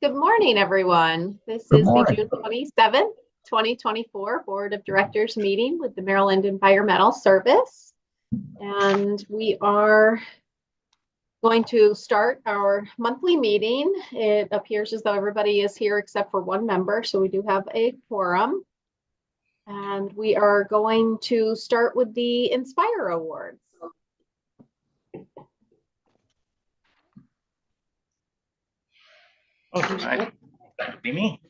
Good morning, everyone. This Good is the morning. June 27th, 2024 Board of Directors meeting with the Maryland Environmental Service. And we are going to start our monthly meeting. It appears as though everybody is here except for one member, so we do have a quorum. And we are going to start with the Inspire Awards. All right, that would be me.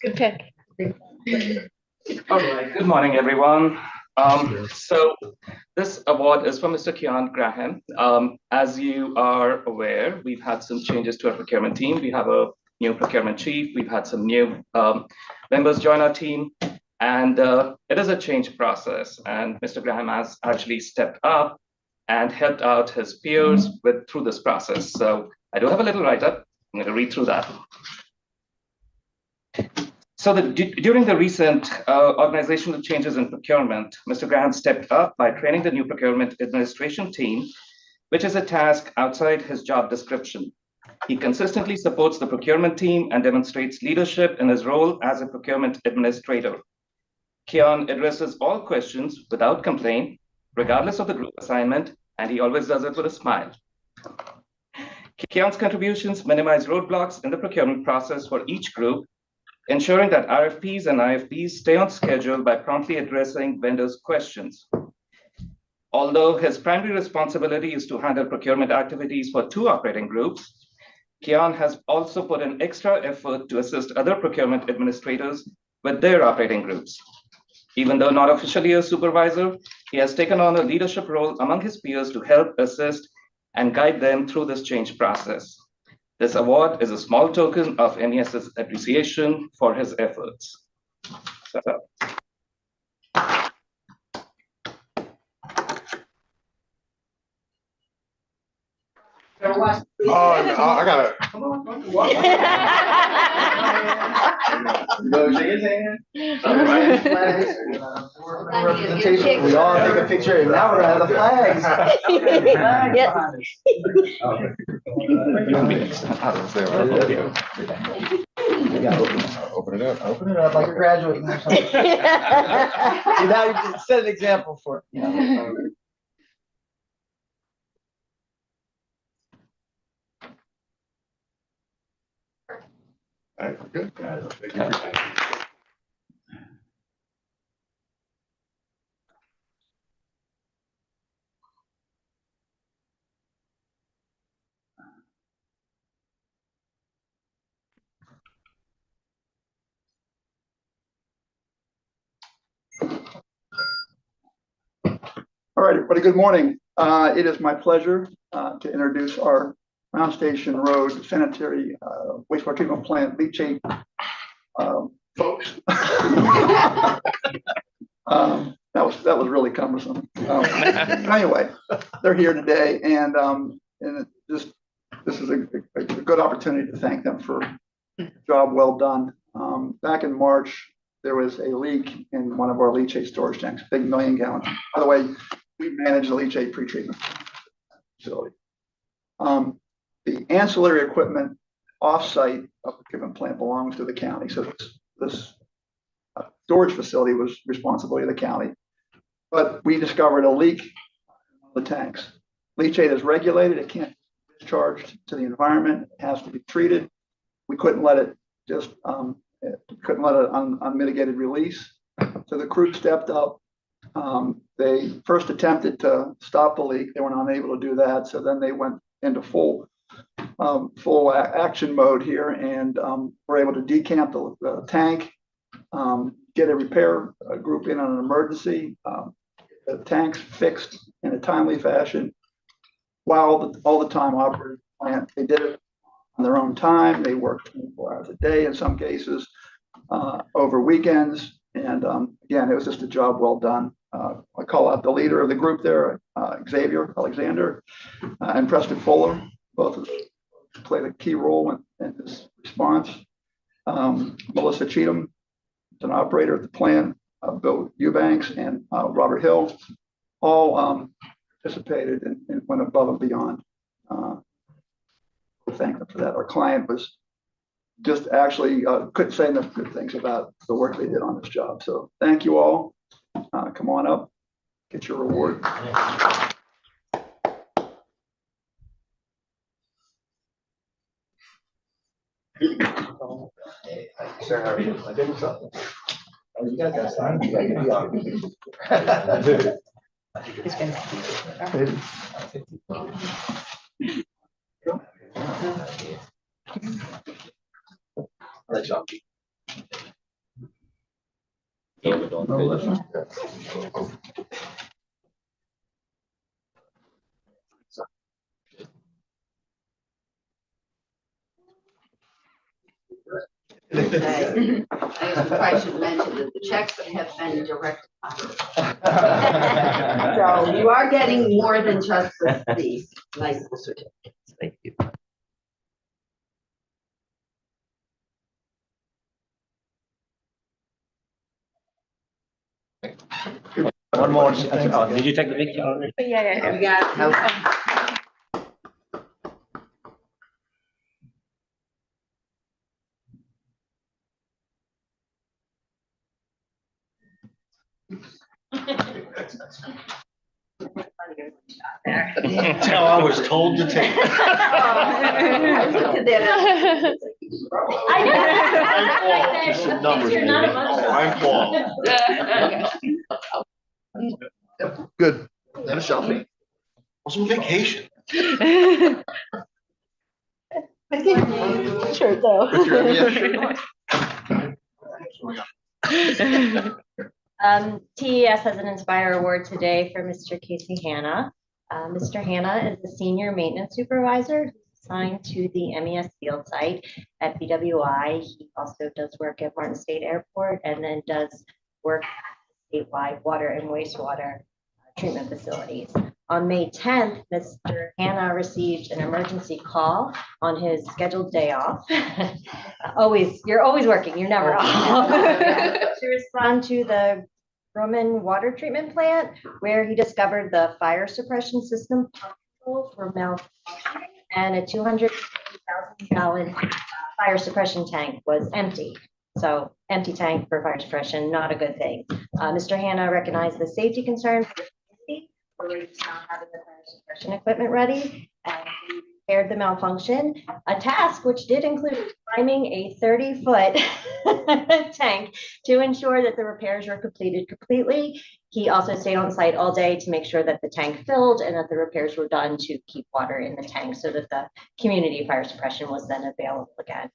Good pick. All right, good morning, everyone. So this award is for Mr. Keon Graham. As you are aware, we've had some changes to our procurement team. We have a new procurement chief. We've had some new members join our team, and it is a change process. And Mr. Graham has actually stepped up and helped out his peers through this process. So I do have a little write-up. I'm going to read through that. So during the recent organizational changes in procurement, Mr. Graham stepped up by training the new procurement administration team, which is a task outside his job description. He consistently supports the procurement team and demonstrates leadership in his role as a procurement administrator. Keon addresses all questions without complaint, regardless of the group assignment, and he always does it with a smile. Keon's contributions minimize roadblocks in the procurement process for each group, ensuring that RFPs and IFPs stay on schedule by promptly addressing vendors' questions. Although his primary responsibility is to handle procurement activities for 2 operating groups, Keon has also put in extra effort to assist other procurement administrators with their operating groups. Even though not officially a supervisor, he has taken on a leadership role among his peers to help assist and guide them through this change process. This award is a small token of MES's appreciation for his efforts. Oh, no, I gotta. Go shake his hand. Representation. We all take a picture, and now we're gonna have the flags. Open it up. Open it up like you're graduating or something. Now you just set an example for it. All right, good. Thank you. All right, everybody, good morning. It is my pleasure to introduce our Round Station Road Sanitary Wastewater Treatment Plant leachate folks. That was really cumbersome. Anyway, they're here today, and this is a good opportunity to thank them for a job well done. Back in March, there was a leak in one of our leachate storage tanks, big 1 million gallon. By the way, we manage the leachate pretreatment facility. The ancillary equipment offsite of the treatment plant belongs to the county. So this storage facility was responsibility of the county. But we discovered a leak in one of the tanks. Leachate is regulated. It can't be discharged to the environment. It has to be treated. We couldn't let it just, couldn't let it unmitigated release. So the crew stepped up. They first attempted to stop the leak. They were unable to do that. So then they went into full action mode here, and were able to decamp the tank, get a repair group in on an emergency, the tanks fixed in a timely fashion, while all the time operating the plant. They did it on their own time. They worked 24 hours a day in some cases, over weekends, and again, it was just a job well done. I call out the leader of the group there, Xavier Alexander, and Preston Fuller. Both of them played a key role in this response. Melissa Cheatham is an operator at the plant. Bill Eubanks and Robert Hill all participated and went above and beyond. to thank them for that. Our client was just actually couldn't say enough good things about the work they did on this job. So thank you all. Come on up, get your reward. Sir, how are you? I did something. Oh, you guys got signed. Let you off. I probably should mention that the checks have been direct deposit. So you are getting more than just these nice little certificates. Thank you. One more. Did you take the picture? Yeah. We got. No, I was told to take. Some numbers, maybe. I'm Paul. Good. That a selfie? Also vacation. Sure, though. With your TES has an Inspire Award today for Mr. Casey Hanna. Mr. Hanna is the Senior Maintenance Supervisor who's assigned to the MES field site at BWI. He also does work at Martin State Airport and then does work at statewide water and wastewater treatment facilities. On May 10th, Mr. Hanna received an emergency call on his scheduled day off. You're always working, you're never off. To respond to the Roman water treatment plant, where he discovered the fire suppression system for malfunction, and a 250,000 gallon fire suppression tank was empty. So empty tank for fire suppression, not a good thing. Mr. Hanna recognized the safety concern for the community related to not having the fire suppression equipment ready, and he repaired the malfunction, a task which did include climbing a 30-foot tank to ensure that the repairs were completed completely. He also stayed on site all day to make sure that the tank filled and that the repairs were done to keep water in the tank so that the community fire suppression was then available again.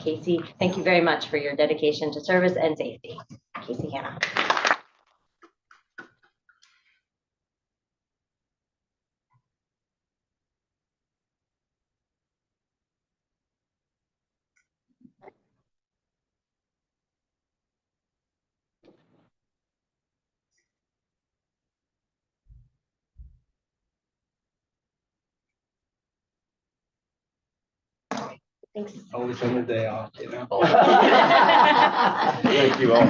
Casey, thank you very much for your dedication to service and safety. Casey Hanna. Thanks. Always on the day off, you know. Thank you all.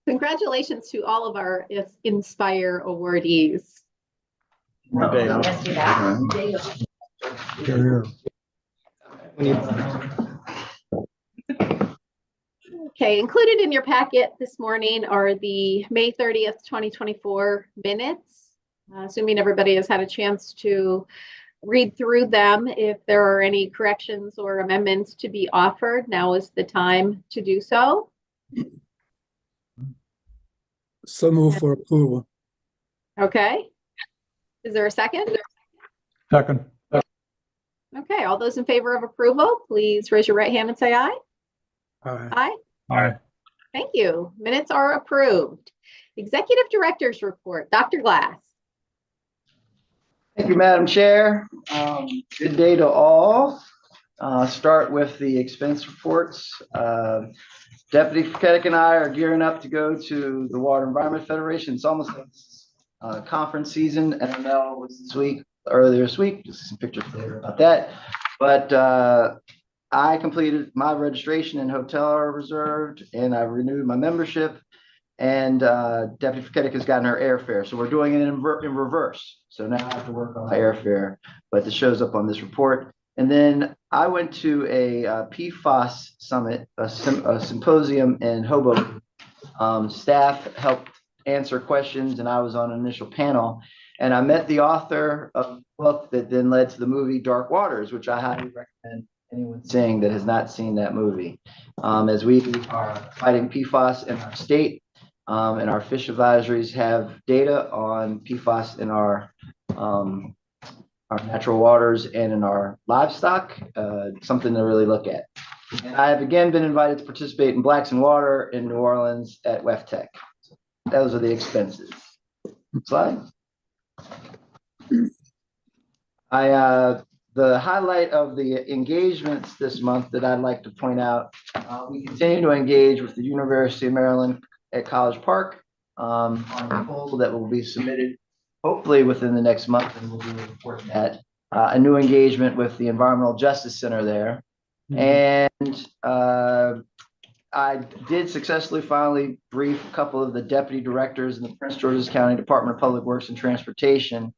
Congratulations to all of our Inspire awardees. Let's do that. Okay, included in your packet this morning are the May 30th, 2024 minutes. Assuming everybody has had a chance to read through them. If there are any corrections or amendments to be offered, now is the time to do so. So move for approval. Okay. Is there a second? Second. Okay, all those in favor of approval, please raise your right hand and say aye. Aye. Aye. Aye. Thank you. Minutes are approved. Executive Director's Report, Dr. Glass. Thank you, Madam Chair. Good day to all. Start with the expense reports. Deputy Kedek and I are gearing up to go to the Water Environment Federation. It's almost like conference season. NML was earlier this week. Just some pictures later about that. But I completed my registration and hotel are reserved, and I renewed my membership. and Deputy Frederick has gotten her airfare. So we're doing it in reverse. So now I have to work on my airfare, but it shows up on this report. And then I went to a PFAS summit, a symposium in Hoboken. Staff helped answer questions, and I was on an initial panel. And I met the author of the book that then led to the movie Dark Waters, which I highly recommend anyone seeing that has not seen that movie. As we are fighting PFAS in our state, and our fish advisories have data on PFAS in our natural waters and in our livestock, something to really look at. And I have again been invited to participate in Blacks in Water in New Orleans at WEFTEC. Those are the expenses. Slide. The highlight of the engagements this month that I'd like to point out, we continue to engage with the University of Maryland at College Park on a proposal that will be submitted hopefully within the next month, and we'll be reporting that. A new engagement with the Environmental Justice Center there. And I did successfully finally brief a couple of the deputy directors in the Prince George's County Department of Public Works and Transportation.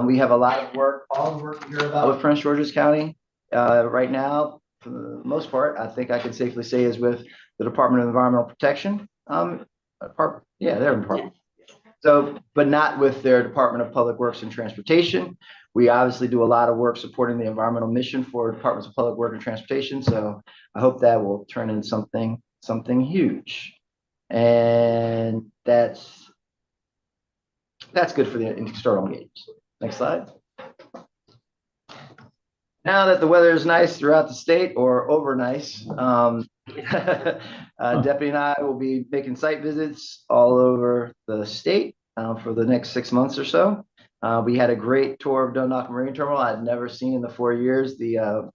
We have a lot of work, all the work we hear about with Prince George's County right now, for the most part, I think I can safely say is with the Department of Environmental Protection. They're in department. So, but not with their Department of Public Works and Transportation. We obviously do a lot of work supporting the environmental mission for Departments of Public Work and Transportation. So I hope that will turn into something huge. And that's good for the external engagements. Next slide. Now that the weather is nice throughout the state, or over nice, Deputy and I will be making site visits all over the state for the next 6 months or so. We had a great tour of Dundalk Marine Terminal. I'd never seen in the 4 years the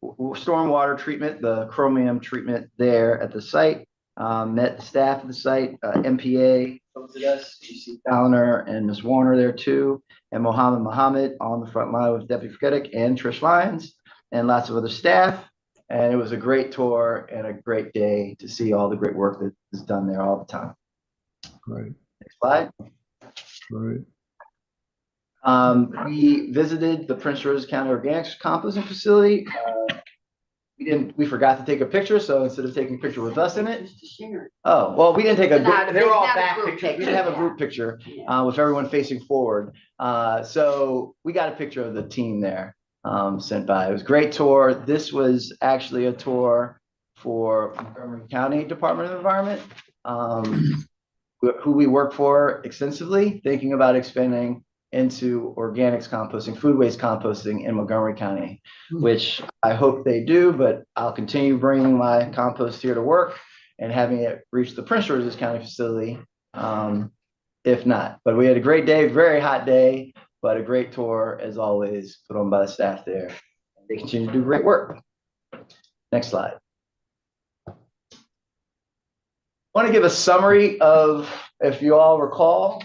stormwater treatment, the chromium treatment there at the site. Met the staff at the site, MPA hosted us. You see Downer and Ms. Warner there too, and Mohammed on the front line with Deputy Frederick and Trish Lyons and lots of other staff. And it was a great tour and a great day to see all the great work that is done there all the time. Right, Next slide. right. We visited the Prince George's County Organics Composting Facility. We forgot to take a picture, so instead of taking a picture with us in it. Oh, well, we didn't take they were all back pictures. We didn't have a group picture with everyone facing forward. So we got a picture of the team there sent by. It was a great tour. This was actually a tour for Montgomery County Department of Environment, who we work for extensively, thinking about expanding into organics composting, food waste composting in Montgomery County, which I hope they do, but I'll continue bringing my compost here to work and having it reach the Prince George's County facility, if not. But we had a great day, very hot day, but a great tour as always, put on by the staff there. They continue to do great work. Next slide. I want to give a summary of, if you all recall,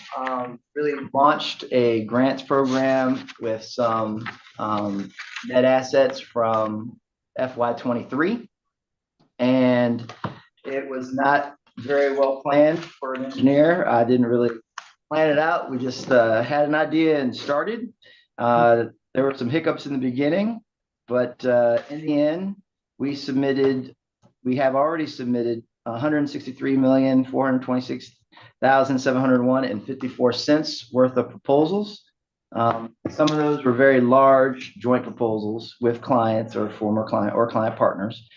really launched a grants program with some net assets from FY23. And it was not very well planned for an engineer. I didn't really plan it out. We just had an idea and started. There were some hiccups in the beginning, but in the end, we have already submitted 163,426,701.54 worth of proposals. Some of those were very large joint proposals with clients or former client or client partners.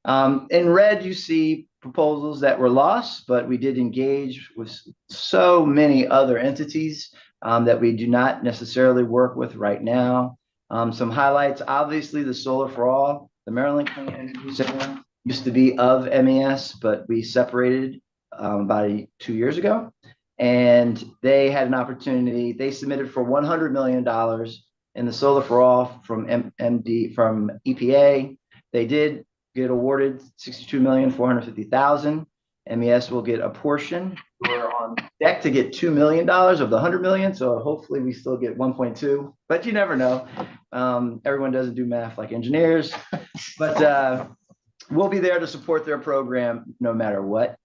In red, you see proposals that were lost, but we did engage with so many other entities that we do not necessarily work with right now. Some highlights, obviously the Solar for All, the Maryland Clean Energy Center used to be of MES, but we separated about 2 years ago. And they had an opportunity. They submitted for $100 million in the Solar for All from EPA. They did get awarded $62,450,000. MES will get a portion. We're on deck to get $2 million of the $100 million. So hopefully we still get 1.2, but you never know. Everyone doesn't do math like engineers, but we'll be there to support their program no matter what.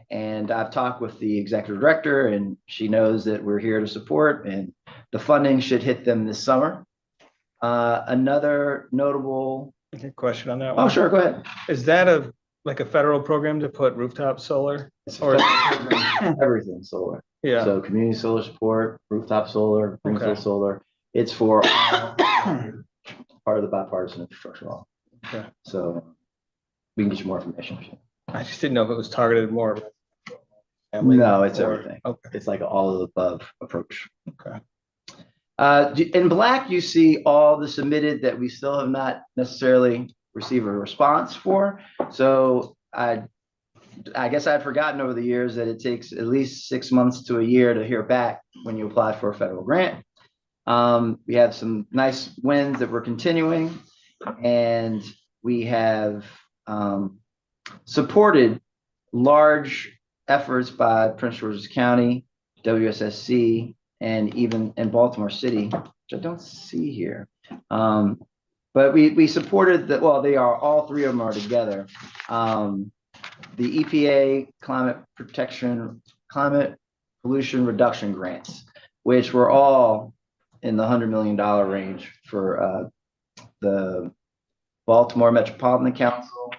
And I've talked with the executive director, and she knows that we're here to support, and the funding should hit them this summer. Another notable. Question on that Oh, one. sure, go ahead. Is that like a federal program to put rooftop solar? Or Everything solar. yeah, So community solar support, rooftop solar, greenfield Okay. solar. It's for part of the bipartisan infrastructure law. Okay. So we can get you more information. I just didn't know if it was targeted more. Family No, it's or- everything. Okay. It's like all of the above approach. Okay. In black, you see all the submitted that we still have not necessarily received a response for. So I guess I'd forgotten over the years that it takes at least 6 months to a year to hear back when you apply for a federal grant. We have some nice wins that we're continuing, and we have supported large efforts by Prince George's County, WSSC, and even in Baltimore City, which I don't see here. But we supported that. Well, they are, all three of them are together. The EPA climate pollution reduction grants, which were all in the $100 million range for the Baltimore Metropolitan Council,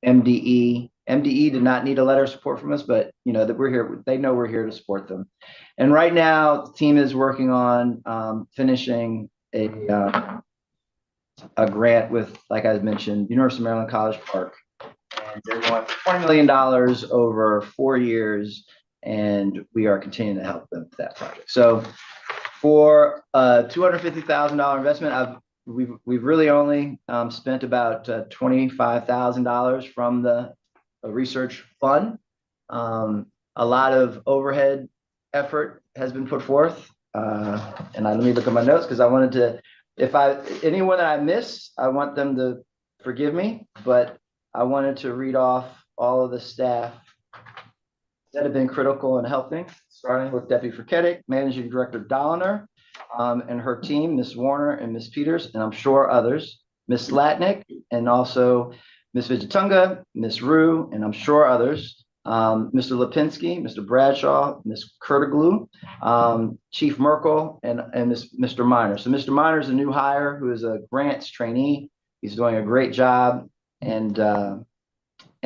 MDE. MDE did not need a letter of support from us, but you know that we're here. They know we're here to support them. And right now, the team is working on finishing a grant with, like I mentioned, University of Maryland College Park. And they're going for $20 million over 4 years, and we are continuing to help them with that project. So for a $250,000 investment, we've really only spent about $25,000 from the research fund. A lot of overhead effort has been put forth. And let me look at my notes, because I wanted to, anyone that I miss, I want them to forgive me, but I wanted to read off all of the staff that have been critical in helping, starting with Deputy Freketic, Managing Director Dolliner, and her team, Ms. Warner and Ms. Peters, and I'm sure others, Ms. Latnick, and also Ms. Vijatunga, Ms. Rue, and I'm sure others, Mr. Lipinski, Mr. Bradshaw, Ms. Kurtoglu, Chief Merkel, and Mr. Miner. So Mr. Miner is a new hire who is a grants trainee. He's doing a great job. And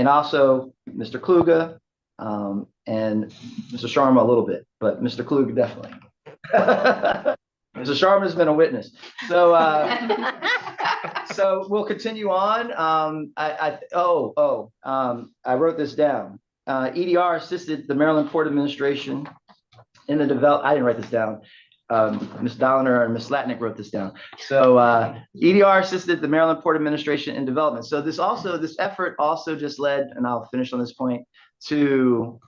also Mr. Kluge, and Mr. Sharma a little bit, but Mr. Kluge definitely. Mr. Sharma has been a witness. So so we'll continue on. I wrote this down. EDR assisted the Maryland Port Administration in the I didn't write this down. Ms. Dolliner and Ms. Latnick wrote this down. So EDR assisted the Maryland Port Administration in development. So this effort also just led, and I'll finish on this point, to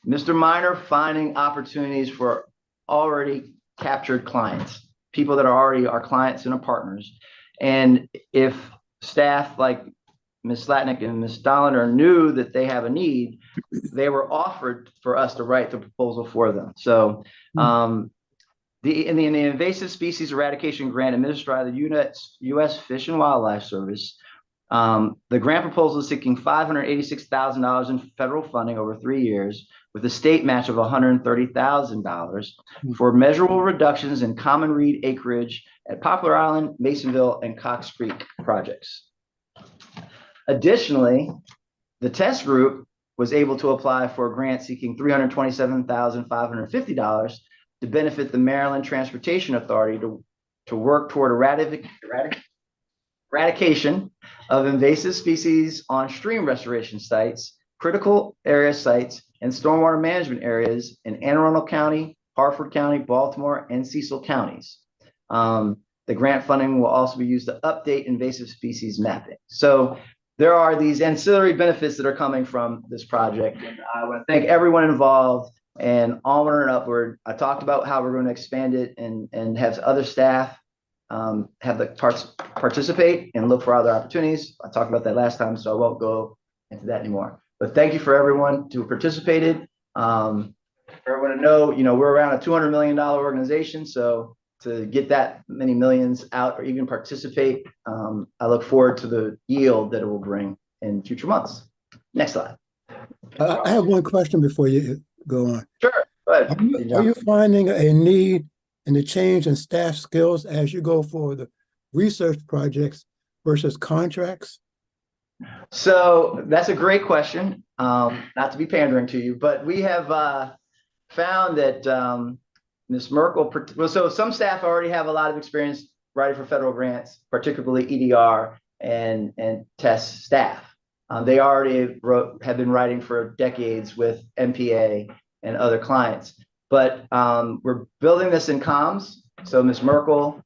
Mr. Miner finding opportunities for already captured clients, people that are already our clients and our partners. And if staff like Ms. Latnick and Ms. Dolliner knew that they have a need, they were offered for us to write the proposal for them. So in the invasive species eradication grant administered by the U.S. Fish and Wildlife Service, the grant proposal is seeking $586,000 in federal funding over 3 years, with a state match of $130,000 for measurable reductions in common reed acreage at Poplar Island, Masonville, and Cox Creek projects. Additionally, the test group was able to apply for a grant seeking $327,550 to benefit the Maryland Transportation Authority to work toward eradication of invasive species on stream restoration sites, critical area sites, and stormwater management areas in Anne Arundel County, Harford County, Baltimore, and Cecil counties. The grant funding will also be used to update invasive species mapping. So there are these ancillary benefits that are coming from this project. And I want to thank everyone involved, and onward and upward. I talked about how we're going to expand it and have other staff have the participate and look for other opportunities. I talked about that last time, so I won't go into that anymore. But thank you for everyone who participated. For everyone to know, we're around a $200 million organization. So to get that many millions out or even participate, I look forward to the yield that it will bring in future months. Next slide. I have one question before you go on. Sure, but Are you finding a need in the change in staff skills as you go for the research projects versus contracts? so that's a great question. Not to be pandering to you, but we have found that Ms. Merkel, well, so some staff already have a lot of experience writing for federal grants, particularly EDR and test staff. They already have been writing for decades with MPA and other clients. But we're building this in comms. So Ms. Merkel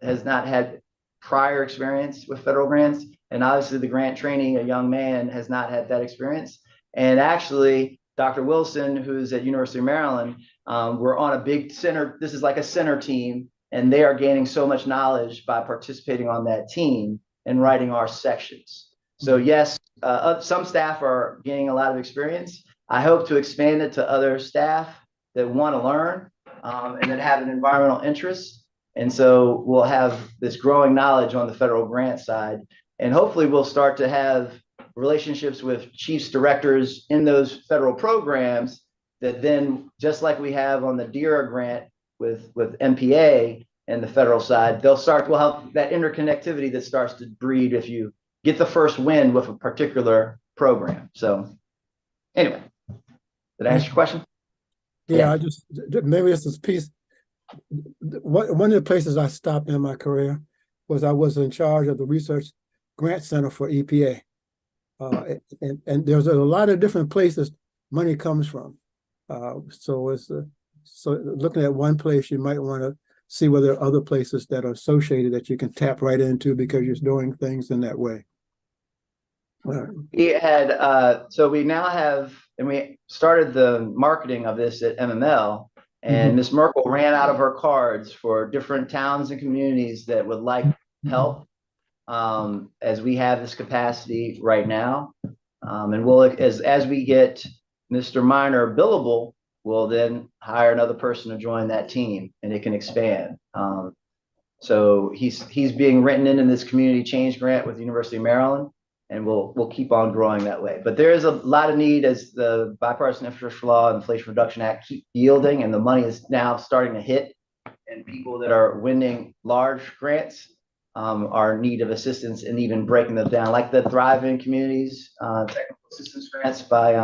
has not had prior experience with federal grants. And obviously the grant trainee, a young man, has not had that experience. And actually, Dr. Wilson, who's at University of Maryland, we're on a big center. This is like a center team, and they are gaining so much knowledge by participating on that team and writing our sections. So yes, some staff are gaining a lot of experience. I hope to expand it to other staff that want to learn and that have an environmental interest. And so we'll have this growing knowledge on the federal grant side. And hopefully we'll start to have relationships with chiefs directors in those federal programs that then, just like we have on the DERA grant with MPA and the federal side, we'll have that interconnectivity that starts to breed if you get the first win with a particular program. So anyway, did I answer your question? Yeah, I just, maybe this is piece. One of the places I stopped in my career was I was in charge of the Research Grant Center for EPA. And there's a lot of different places money comes from. So looking at one place, you might want to see whether there are other places that are associated that you can tap right into because you're doing things in that way. We had, so we now have, and we started the marketing of this at MML, and Ms. Merkel ran out of her cards for different towns and communities that would like help, as we have this capacity right now. And we'll, as we get Mr. Minor billable, we'll then hire another person to join that team, and it can expand. So he's being written in this community change grant with the University of Maryland, and we'll keep on growing that way. But there is a lot of need as the Bipartisan Infrastructure Law and Inflation Reduction Act keep yielding, and the money is now starting to hit, and people that are winning large grants are in need of assistance in even breaking them down, like the Thriving Communities Technical Assistance Grants by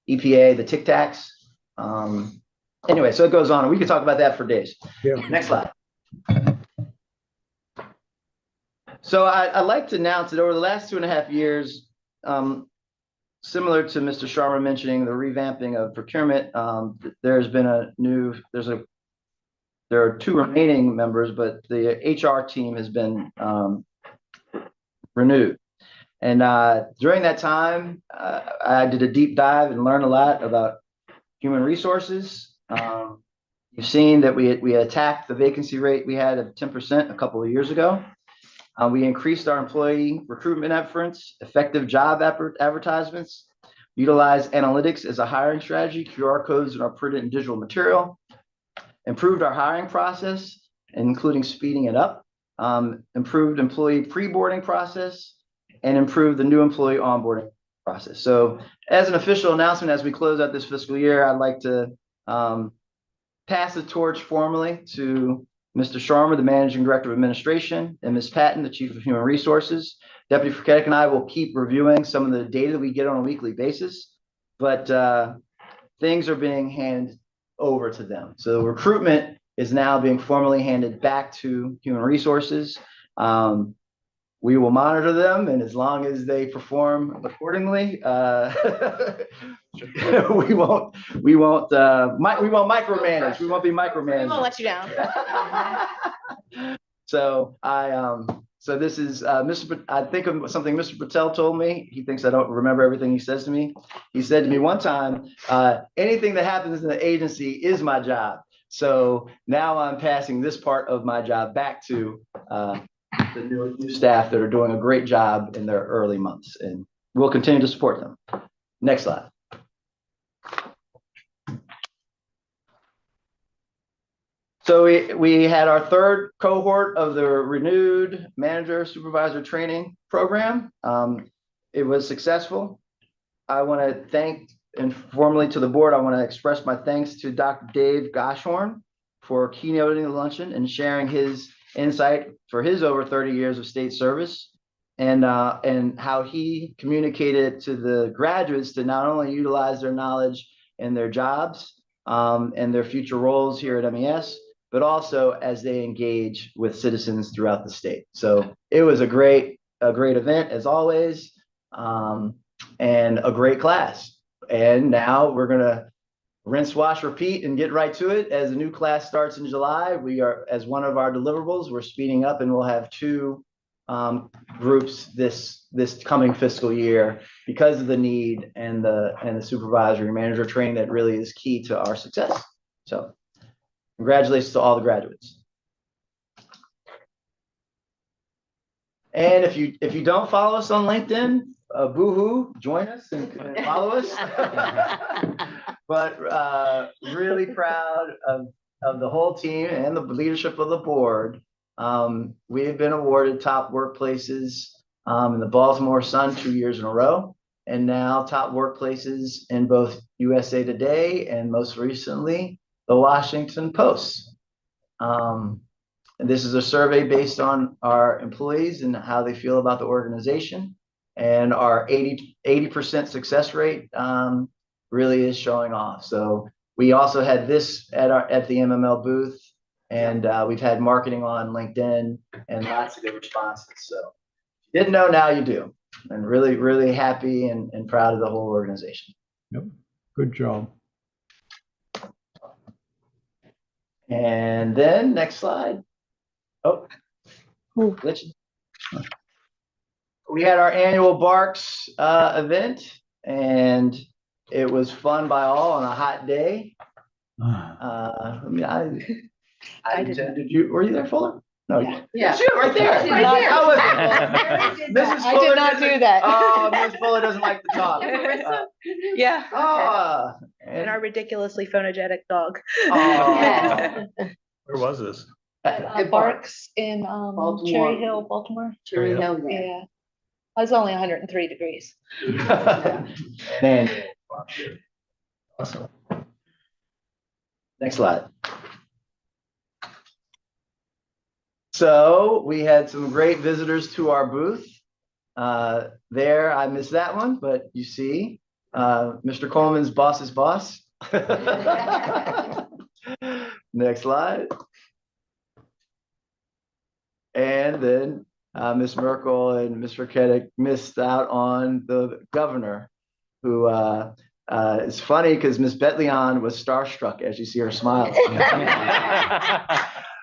EPA, the TIC tax. Anyway, so it goes on, and we can talk about that for days. Yeah. Next slide. So I'd like to announce that over the last 2.5 years, similar to Mr. Sharma mentioning the revamping of procurement, there's been there are 2 remaining members, but the HR team has been renewed. And during that time, I did a deep dive and learned a lot about human resources. You've seen that we attacked the vacancy rate we had of 10% a couple of years ago. We increased our employee recruitment efforts, effective job advertisements, utilized analytics as a hiring strategy, QR codes in our printed and digital material, improved our hiring process, including speeding it up, improved employee pre-boarding process, and improved the new employee onboarding process. So as an official announcement, as we close out this fiscal year, I'd like to pass the torch formally to Mr. Sharma, the Managing Director of Administration, and Ms. Patton, the Chief of Human Resources. Deputy Furketic and I will keep reviewing some of the data that we get on a weekly basis, but things are being handed over to them. So recruitment is now being formally handed back to Human Resources. We will monitor them, and as long as they perform accordingly, we won't micromanage. We won't be micromanaged. We won't let you down. So so this is I think of something Mr. Patel told me. He thinks I don't remember everything he says to me. He said to me one time, anything that happens in the agency is my job. So now I'm passing this part of my job back to the new staff that are doing a great job in their early months, and we'll continue to support them. Next slide. So we had our 3rd cohort of the renewed manager supervisor training program. It was successful. I want to thank, and formally to the board, I want to express my thanks to Dr. Dave Goshorn for keynoting the luncheon and sharing his insight for his over 30 years of state service, and how he communicated to the graduates to not only utilize their knowledge in their jobs and their future roles here at MES, but also as they engage with citizens throughout the state. So it was a great event as always, and a great class. And now we're gonna rinse, wash, repeat, and get right to it. As the new class starts in July, we are, as one of our deliverables, we're speeding up, and we'll have 2 groups this coming fiscal year because of the need and the supervisory manager training that really is key to our success. So congratulations to all the graduates. And if you don't follow us on LinkedIn, boo-hoo, join us and follow us. But really proud of the whole team and the leadership of the board. We have been awarded top workplaces in the Baltimore Sun 2 years in a row, and now top workplaces in both USA Today and most recently the Washington Post. And this is a survey based on our employees and how they feel about the organization, and our 80% success rate really is showing off. So we also had this at the MML booth, and we've had marketing on LinkedIn and lots of good responses. So if you didn't know, now you do, and really, really happy and proud of the whole organization. Yep. Good job. And then next slide. Oh, glitching. We had our annual Barks event, and it was fun by all on a hot day. I mean, I did you, were you there, Fuller? No. Yeah. Shoot, right there. Right there. How was it? Mrs. I Fuller did not doesn't- do that. Oh, Ms. Fuller doesn't like to talk. Yeah, Oh, and our ridiculously phonogenic dog. oh. Where was this? It barks in Baltimore. Cherry Hill, Baltimore. Cherry Hill, yeah. Yeah, it was only 103 degrees. Man. Next slide. So we had some great visitors to our booth. There, I missed that one, but you see, Mr. Coleman's boss's boss. Next slide. And then Ms. Merkel and Mr. Keddick missed out on the governor, who it's funny because Ms. Betleon was starstruck as you see her smile.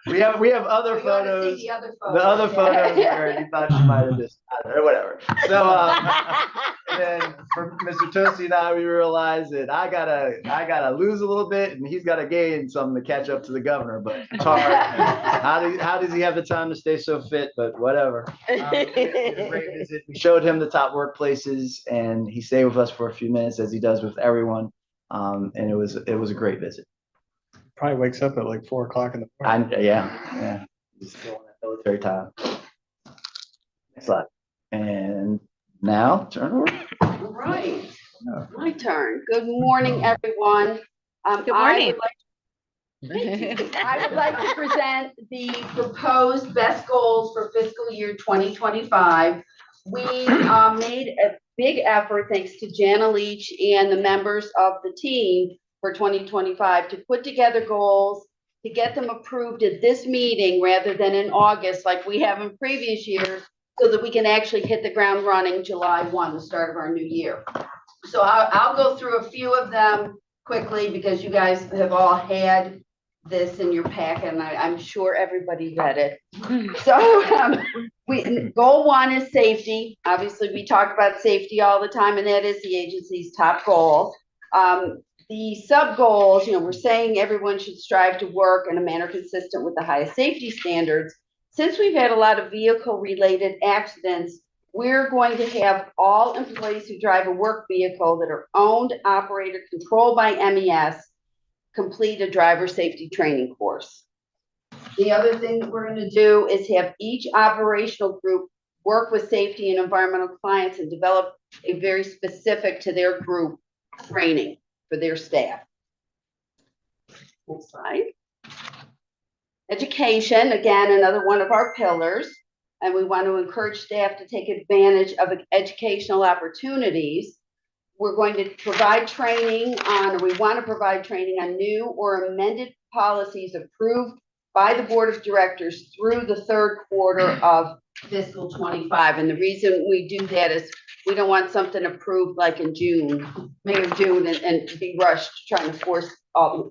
We have other photos. The other The other photos where you thought she might have just, or whatever. So and then for Mr. Toasty and I, we realized that I gotta lose a little bit, and he's gotta gain some to catch up to the governor. But it's hard. How does he have the time to stay so fit? But whatever. We had a great visit. We showed him the top workplaces, and he stayed with us for a few minutes, as he does with everyone. And it was a great visit. Probably wakes up at like 4 o'clock in the morning. Yeah. He's still on that military time. Next slide. And now turn over. All right, my turn. Good morning, everyone. Good morning. I would like to present the proposed best goals for fiscal year 2025. We made a big effort, thanks to Jana Leach and the members of the team for 2025, to put together goals, to get them approved at this meeting rather than in August like we have in previous years, so that we can actually hit the ground running July 1, the start of our new year. So I'll go through a few of them quickly because you guys have all had this in your packet, and I'm sure everybody read it. So goal 1 is safety. Obviously, we talk about safety all the time, and that is the agency's top goal. The sub goals, we're saying everyone should strive to work in a manner consistent with the highest safety standards. Since we've had a lot of vehicle-related accidents, we're going to have all employees who drive a work vehicle that are owned, operated, controlled by MES complete a driver safety training course. The other thing that we're going to do is have each operational group work with safety and environmental compliance, and develop a very specific to their group training for their staff. Next slide. Education, again, another one of our pillars, and we want to encourage staff to take advantage of educational opportunities. We're going to provide training on, or we want to provide training on new or amended policies approved by the board of directors through the third quarter of fiscal 25. And the reason we do that is we don't want something approved like in June, May or June, and be rushed trying to force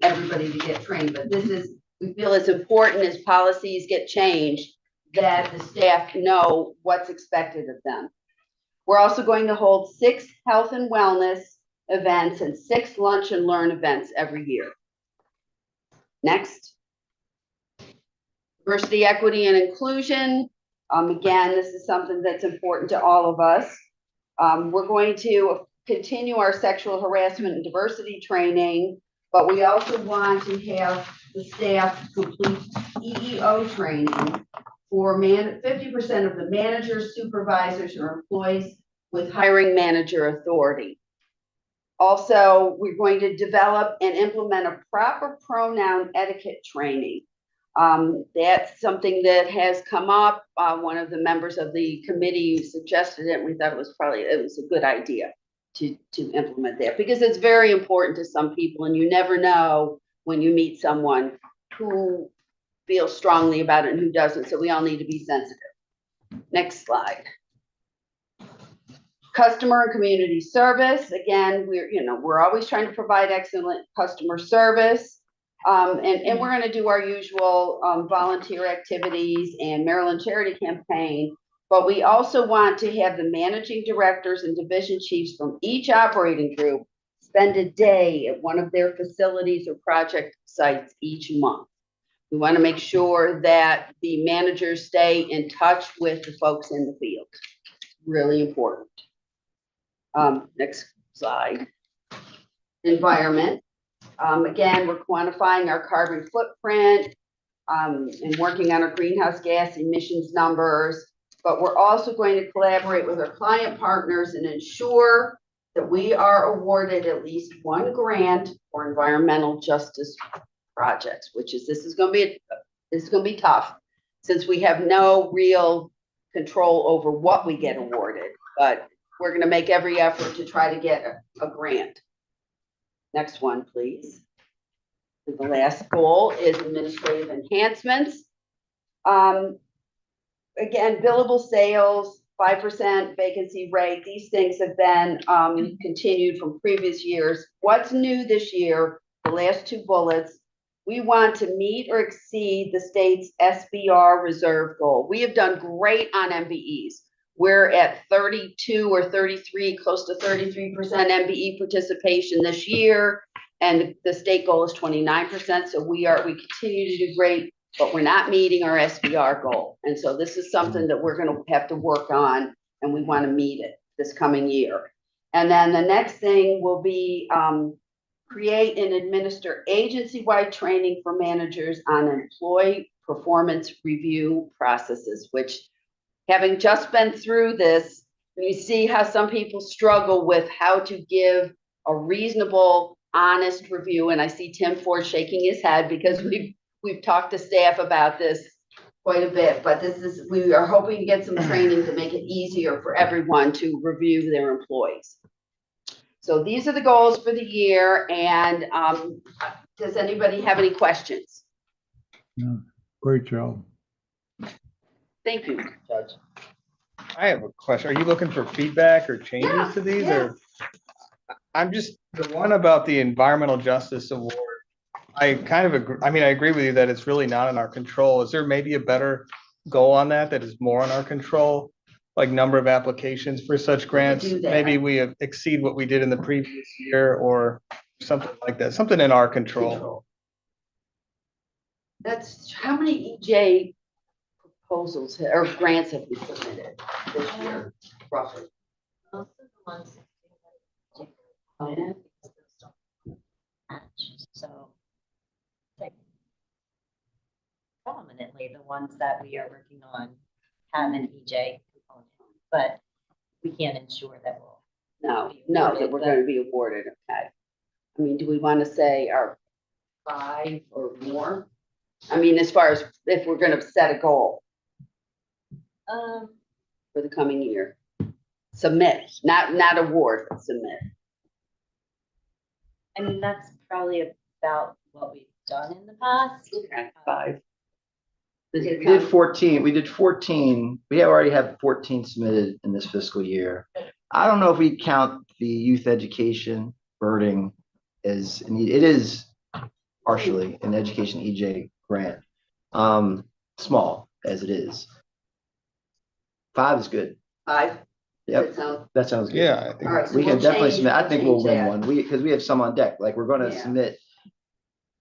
everybody to get trained. But this is, we feel it's important as policies get changed that the staff know what's expected of them. We're also going to hold 6 health and wellness events and 6 lunch and learn events every year. Next. Diversity, equity, and inclusion. Again, this is something that's important to all of us. We're going to continue our sexual harassment and diversity training, but we also want to have the staff complete EEO training for 50% of the managers, supervisors, or employees with hiring manager authority. Also, we're going to develop and implement a proper pronoun etiquette training. That's something that has come up. One of the members of the committee suggested it, and we thought it was a good idea to implement that, because it's very important to some people, and you never know when you meet someone who feels strongly about it and who doesn't, so we all need to be sensitive. Next slide. Customer and community service. Again, we're always trying to provide excellent customer service. And we're going to do our usual volunteer activities and Maryland Charity Campaign, but we also want to have the managing directors and division chiefs from each operating group spend a day at one of their facilities or project sites each month. We want to make sure that the managers stay in touch with the folks in the field. Really important. Next slide. Environment. Again, we're quantifying our carbon footprint and working on our greenhouse gas emissions numbers, but we're also going to collaborate with our client partners and ensure that we are awarded at least 1 grant for environmental justice projects, this is going to be tough since we have no real control over what we get awarded, but we're going to make every effort to try to get a grant. Next one, please. And the last goal is administrative enhancements. Again, billable sales, 5% vacancy rate. These things have been continued from previous years. What's new this year? The last 2 bullets. We want to meet or exceed the state's SBR reserve goal. We have done great on MBEs. We're at 32 or 33, close to 33% MBE participation this year, and the state goal is 29%. So we continue to do great, but we're not meeting our SBR goal. And so this is something that we're going to have to work on, and we want to meet it this coming year. And then the next thing will be create and administer agency-wide training for managers on employee performance review processes, which, having just been through this, you see how some people struggle with how to give a reasonable, honest review. And I see Tim Ford shaking his head because we've talked to staff about this quite a bit, but we are hoping to get some training to make it easier for everyone to review their employees. So these are the goals for the year. And does anybody have any questions? Yeah, great job. Thank you, Judge. I have a question. Are you looking for feedback or changes Yeah, to these? yeah. Or I'm just, the one about the Environmental Justice Award, I kind of agree. I mean, I agree with you that it's really not in our control. Is there maybe a better goal on that is more in our control? Like number of applications for such grants? Maybe we exceed what we did in the previous year or something like that, something in our control. That's how many EJ proposals or grants have we submitted this year, roughly? Most of the ones. So prominently, the ones that we are working on have an EJ component. but we can't ensure that we'll. No, that we're gonna be awarded, okay. I mean, do we want to say our 5 or more? I mean, as far as if we're gonna set a goal for the coming year. Submit, not award, but submit. I mean, that's probably about what we've done in the past. Okay, 5. We did 14, we already have 14 submitted in this fiscal year. I don't know if we count the youth education birding as, it is partially an education EJ grant. Small as it is. 5 is good. 5? Yep, that sounds good. Yeah, I think. All right, so We can we'll definitely change- submit, I think we'll change win that. one, because we have some on deck, like we're gonna Yeah. submit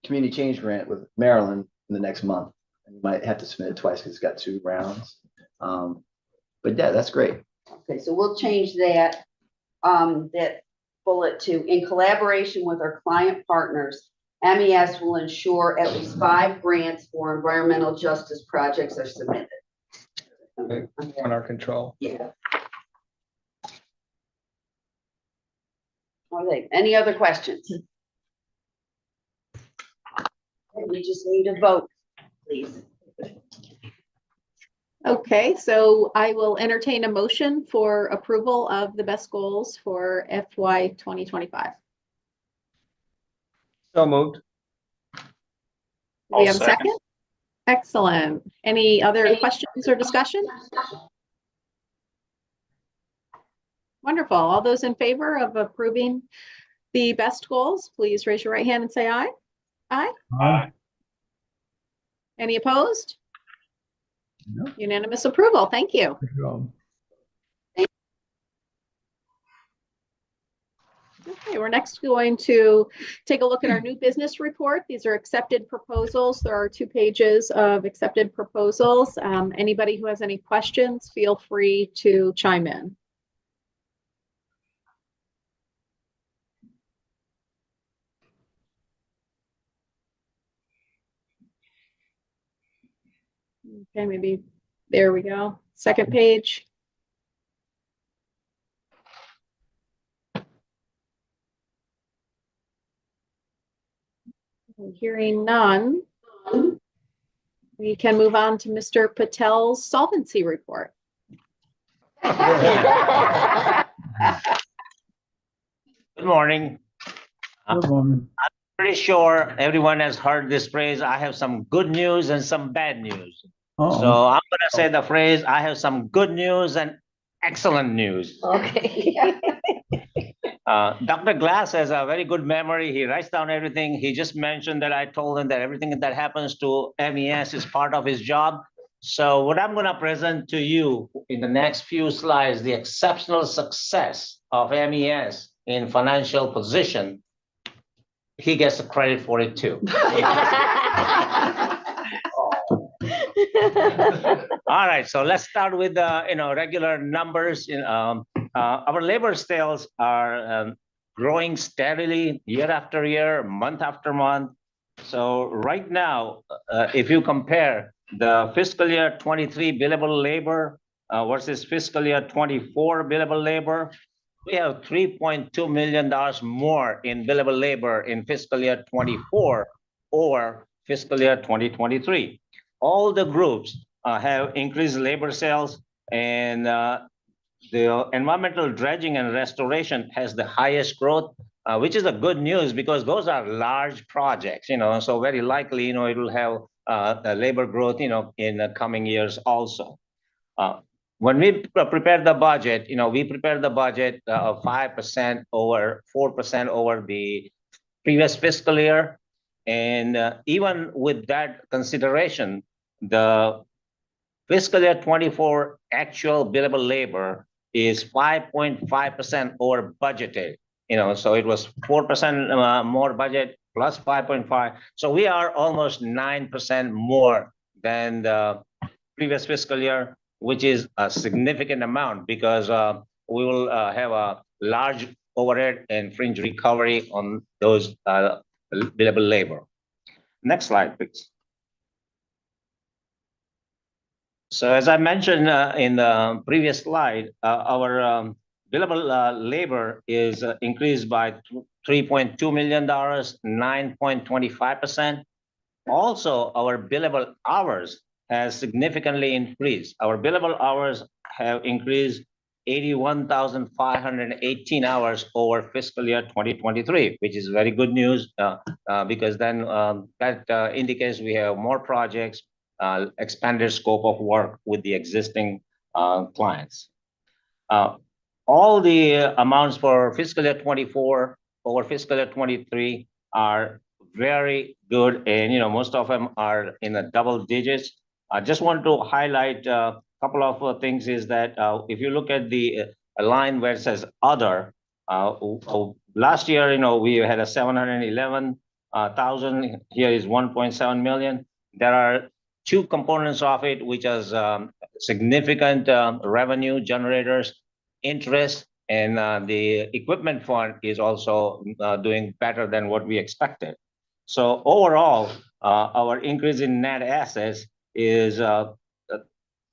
community change grant with Maryland in the next month. And we might have to submit it twice because it's got 2 rounds. But yeah, that's great. Okay, so we'll change that, that bullet to, in collaboration with our client partners, MES will ensure at least 5 grants for environmental justice projects are submitted. Okay. On our control. Yeah. Okay, any other questions? We just need a vote, please. Okay, so I will entertain a motion for approval of the best goals for FY 2025. So moved. Do we have a second? Excellent. Any other questions or discussion? Wonderful. All those in favor of approving the best goals, please raise your right hand and say aye. Aye. Aye. Any opposed? No. Unanimous approval. Thank you. Good job. Okay, we're next going to take a look at our new business report. These are accepted proposals. There are 2 pages of accepted proposals. Anybody who has any questions, feel free to chime in. Okay, maybe there we go. Second page. Hearing none, we can move on to Mr. Patel's solvency report. Good morning. Good morning. Pretty sure everyone has heard this phrase, I have some good news and some bad news. Uh-oh. So I'm gonna say the phrase, I have some good news and excellent news. Okay. Dr. Glass has a very good memory. He writes down everything. He just mentioned that I told him that everything that happens to MES is part of his job. So what I'm gonna present to you in the next few slides, the exceptional success of MES in financial position, he gets the credit for it too. All right, so let's start with the regular numbers. Our labor sales are growing steadily year after year, month after month. So right now, if you compare the fiscal year 23 billable labor versus fiscal year 24 billable labor, we have $3.2 million more in billable labor in fiscal year 24 or fiscal year 2023. All the groups have increased labor sales, and the environmental dredging and restoration has the highest growth, which is a good news because those are large projects, so very likely, it will have the labor growth, in the coming years also. When we prepare the budget, we prepare the budget of 5% over 4% over the previous fiscal year. And even with that consideration, the fiscal year 24 actual billable labor is 5.5% over budgeted. So it was 4% more budget plus 5.5. So we are almost 9% more than the previous fiscal year, which is a significant amount because we will have a large overhead and fringe recovery on those billable labor. Next slide, please. So as I mentioned in the previous slide, our billable labor is increased by $3.2 million, 9.25%. Also, our billable hours has significantly increased. Our billable hours have increased 81,518 hours over fiscal year 2023, which is very good news because then that indicates we have more projects, expanded scope of work with the existing clients. All the amounts for fiscal year 24 over fiscal year 23 are very good, and most of them are in the double digits. I just want to highlight a couple of things is that if you look at the line where it says other, last year, we had a 711,000. Here is 1.7 million. There are two components of it, which is significant revenue generators, interest, and the equipment fund is also doing better than what we expected. So overall, our increase in net assets is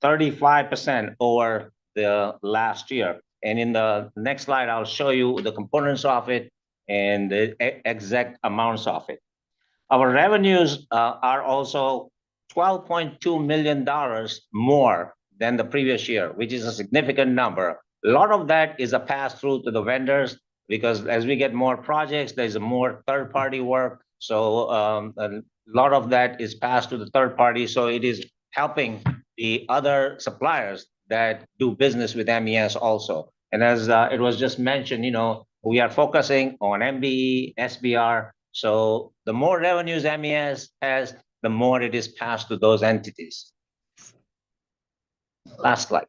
35% over the last year. And in the next slide, I'll show you the components of it and the exact amounts of it. Our revenues are also $12.2 million more than the previous year, which is a significant number. A lot of that is a pass-through to the vendors because as we get more projects, there's more third-party work. So a lot of that is passed to the third party. So it is helping the other suppliers that do business with MES also. And as it was just mentioned, we are focusing on MBE, SBR. So the more revenues MES has, the more it is passed to those entities. Last slide.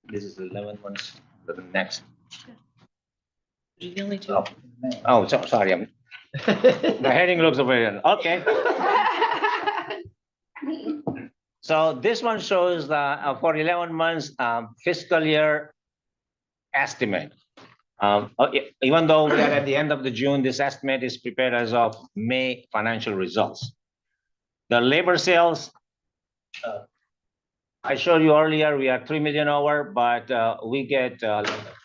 This is the 11 ones. The next. The only two. Oh, sorry. The heading looks over. Okay. So this one shows the for 11 months fiscal year estimate. Even though we are at the end of the June, this estimate is prepared as of May financial results. The labor sales, I showed you earlier, we are 3 million over, but we get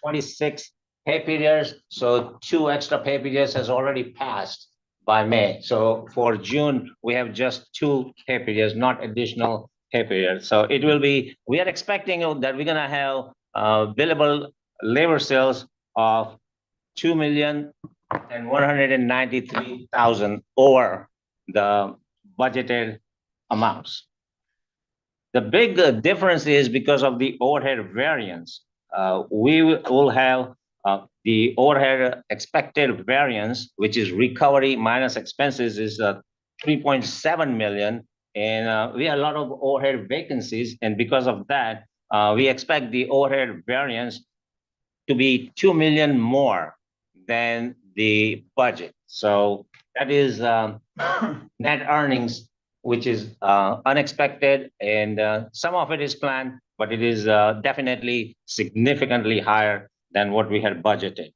26 pay periods. So 2 extra pay periods has already passed by May. So for June, we have just 2 pay periods, not additional pay periods. So it will be, we are expecting that we're gonna have billable labor sales of 2,193,000 over the budgeted amounts. The big difference is because of the overhead variance. We will have the overhead expected variance, which is recovery minus expenses, is 3.7 million. And we have a lot of overhead vacancies. And because of that, we expect the overhead variance to be 2 million more than the budget. So that is net earnings, which is unexpected, and some of it is planned, but it is definitely significantly higher than what we had budgeted.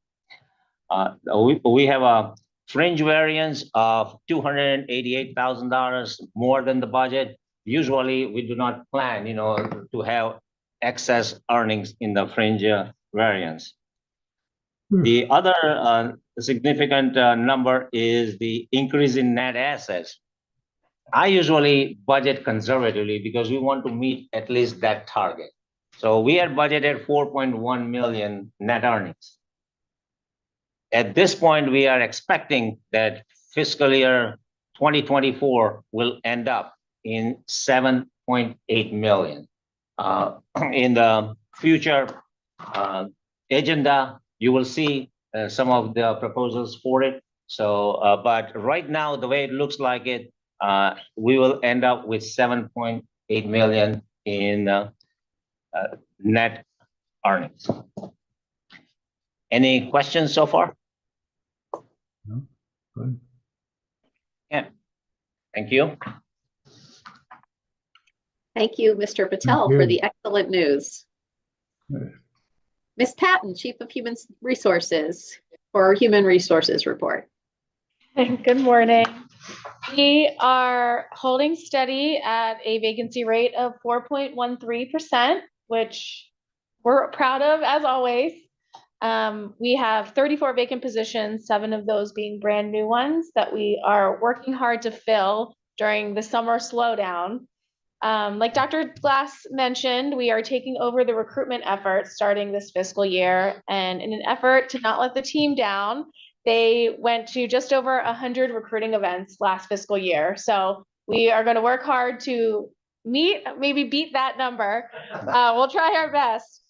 We have a fringe variance of $288,000 more than the budget. Usually, we do not plan, to have excess earnings in the fringe variance. The other significant number is the increase in net assets. I usually budget conservatively because we want to meet at least that target. So we had budgeted 4.1 million net earnings. At this point, we are expecting that fiscal year 2024 will end up in 7.8 million. In the future agenda, you will see some of the proposals for it. So, but right now, the way it looks like it, we will end up with 7.8 million in net earnings. Any questions so far? No? Good. Yeah. Thank you. Thank you, Mr. Patel, Thank for you. the excellent news. Good. Ms. Patton, Chief of Human Resources. for Human Resources report. Good morning. We are holding steady at a vacancy rate of 4.13%, which we're proud of as always. We have 34 vacant positions, 7 of those being brand new ones that we are working hard to fill during the summer slowdown. Like Dr. Glass mentioned, we are taking over the recruitment effort starting this fiscal year, and in an effort to not let the team down, they went to just over 100 recruiting events last fiscal year. So we are going to work hard to meet, maybe beat that number. We'll try our best.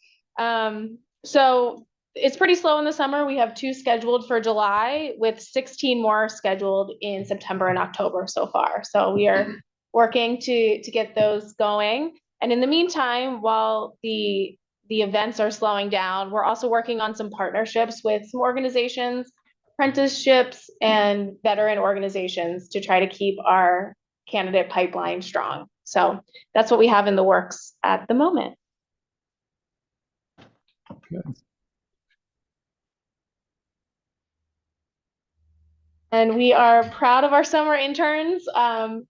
So it's pretty slow in the summer. We have 2 scheduled for July with 16 more scheduled in September and October so far. So we are working to get those going. And in the meantime, while the events are slowing down, we're also working on some partnerships with some organizations, apprenticeships, and veteran organizations to try to keep our candidate pipeline strong. So that's what we have in the works at the moment. Good. And we are proud of our summer interns.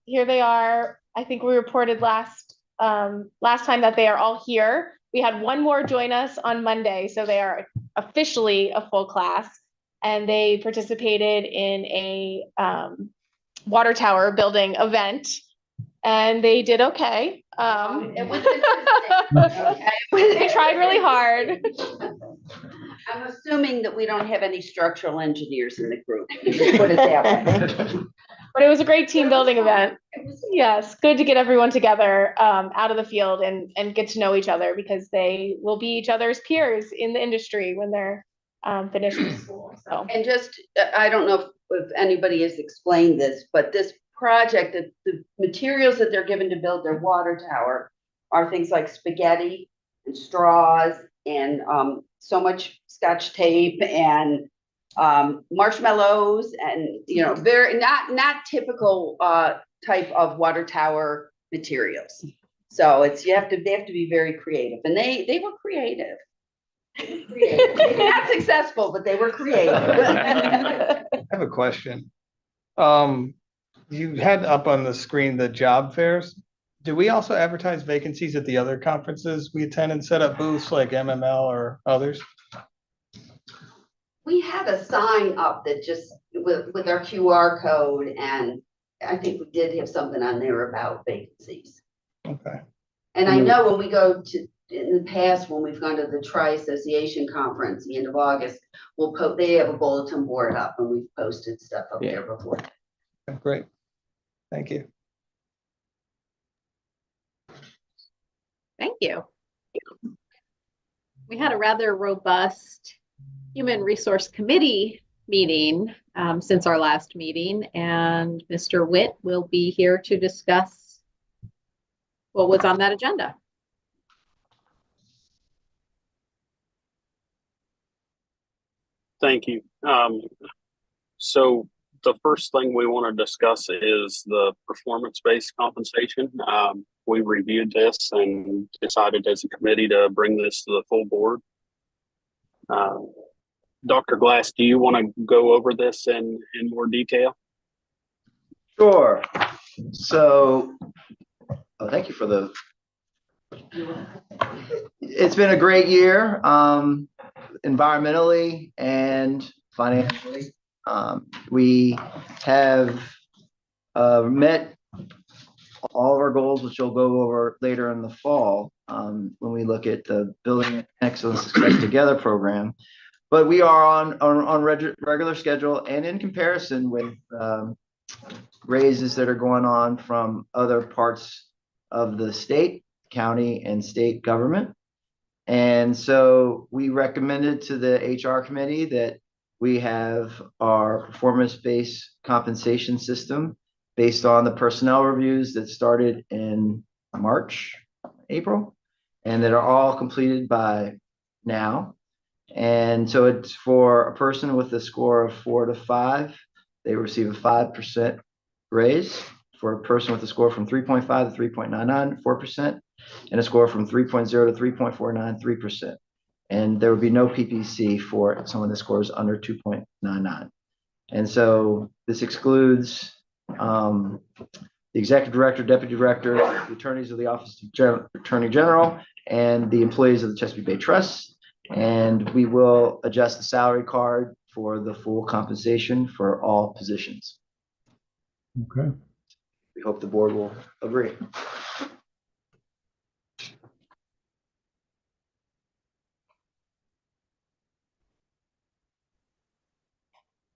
Here they are. I think we reported last time that they are all here. We had 1 more join us on Monday, so they are officially a full class. And they participated in a water tower building event, and they did okay. It was interesting. They tried really hard. I'm assuming that we don't have any structural engineers in the group. Put it that way. But it was a great team building event. Yes, good to get everyone together out of the field and get to know each other, because they will be each other's peers in the industry when they're finished with school. So. And just, I don't know if anybody has explained this, but this project, the materials that they're given to build their water tower are things like spaghetti and straws and so much Scotch tape and marshmallows and, you know, very not typical type of water tower materials. So they have to be very creative, and they were creative. Maybe not successful, but they were creative. I have a question. You had up on the screen the job fairs. Do we also advertise vacancies at the other conferences we attend and set up booths like MML or others? We had a sign up that just with our QR code, and I think we did have something on there about vacancies. Okay. And I know when we go to, in the past, when we've gone to the Tri-Association Conference, the end of August, they have a bulletin board up, and we've posted stuff up there before. Great. Thank you. Thank you. We had a rather robust Human Resource Committee meeting since our last meeting, and Mr. Witt will be here to discuss what was on that agenda. Thank you. So the first thing we want to discuss is the performance-based compensation. We reviewed this and decided as a committee to bring this to the full board. Dr. Glass, do you want to go over this in more detail? Sure. So, thank you for the. It's been a great year, environmentally and financially. We have met all of our goals, which we'll go over later in the fall when we look at the Building Excellence Success Together program. But we are on regular schedule and in comparison with raises that are going on from other parts of the state, county, and state government. And so we recommended to the HR committee that we have our performance-based compensation system based on the personnel reviews that started in April, and that are all completed by now. And so it's for a person with a score of 4 to 5, they receive a 5% raise. For a person with a score from 3.5 to 3.99, 4%, and a score from 3.0 to 3.49, 3%. and there would be no PPC for someone that scores under 2.99. And so this excludes the executive director, deputy director, the attorneys of the Office of Attorney General, and the employees of the Chesapeake Bay Trust. And we will adjust the salary card for the full compensation for all positions. Okay. We hope the board will agree.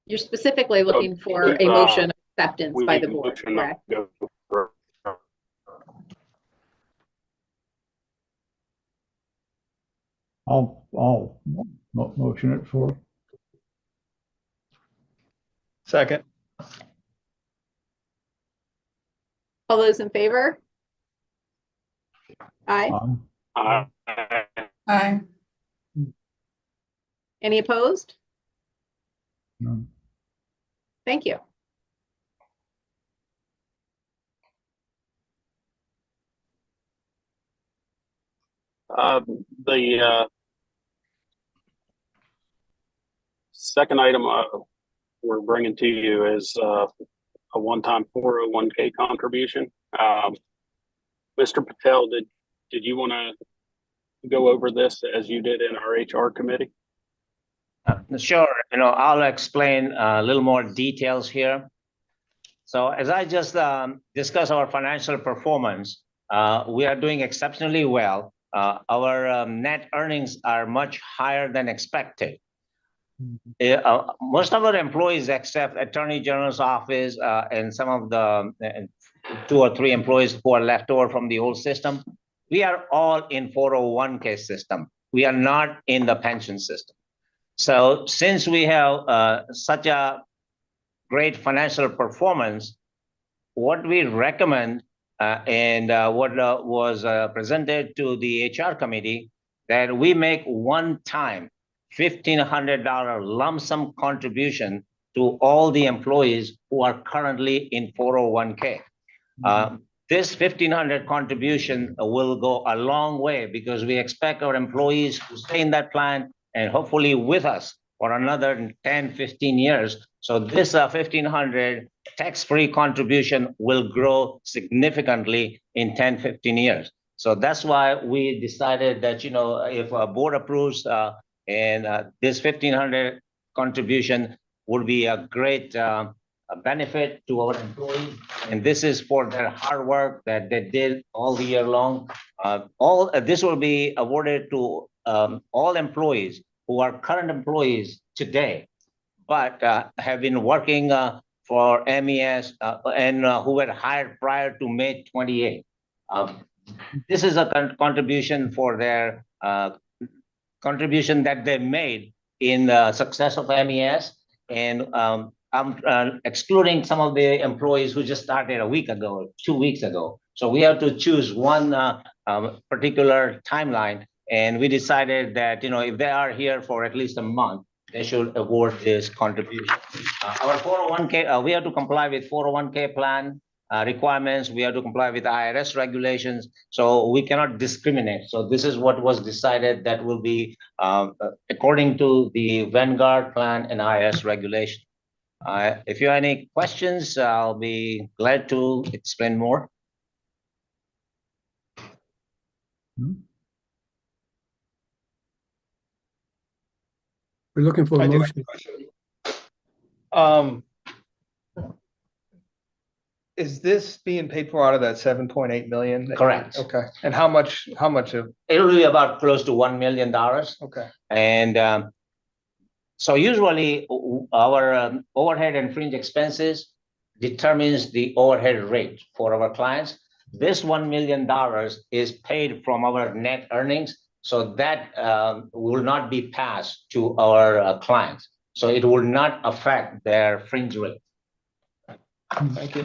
You're specifically looking for a motion of acceptance by the board, correct? I'll motion it for. Second. All those in favor? Aye. Aye. Any opposed? No. Thank you. The second item we're bringing to you is a one-time 401k contribution. Mr. Patel, did you want to go over this as you did in our HR committee? Sure. I'll explain a little more details here. So as I just discussed our financial performance, we are doing exceptionally well. Our net earnings are much higher than expected. Most of our employees, except Attorney General's office and some of the 2 or 3 employees who are left over from the old system, we are all in 401k system. We are not in the pension system. So since we have such a great financial performance, what we recommend and what was presented to the HR committee, that we make one-time $1,500 lump sum contribution to all the employees who are currently in 401k. This $1,500 contribution will go a long way because we expect our employees to stay in that plan and hopefully with us for another 10, 15 years. So this $1,500 tax-free contribution will grow significantly in 10, 15 years. So that's why we decided that, if a board approves and this $1,500 contribution would be a great benefit to our employees. And this is for their hard work that they did all the year long. This will be awarded to all employees who are current employees today, but have been working for MES and who were hired prior to May 28. This is a contribution for their contribution that they made in the success of MES. And I'm excluding some of the employees who just started a week ago, 2 weeks ago. So we have to choose one particular timeline. And we decided that, if they are here for at least a month, they should award this contribution. Our 401k, we have to comply with 401k plan requirements. We have to comply with IRS regulations. So we cannot discriminate. So this is what was decided that will be according to the Vanguard plan and IRS regulation. If you have any questions, I'll be glad to explain more. We're looking for a motion. Is this being paid for out of that 7.8 million? Correct. Okay. And how much of? It will be about close to $1 million. Okay. And so usually our overhead and fringe expenses determines the overhead rate for our clients. This $1 million is paid from our net earnings. So that will not be passed to our clients. So it will not affect their fringe rate. Thank you.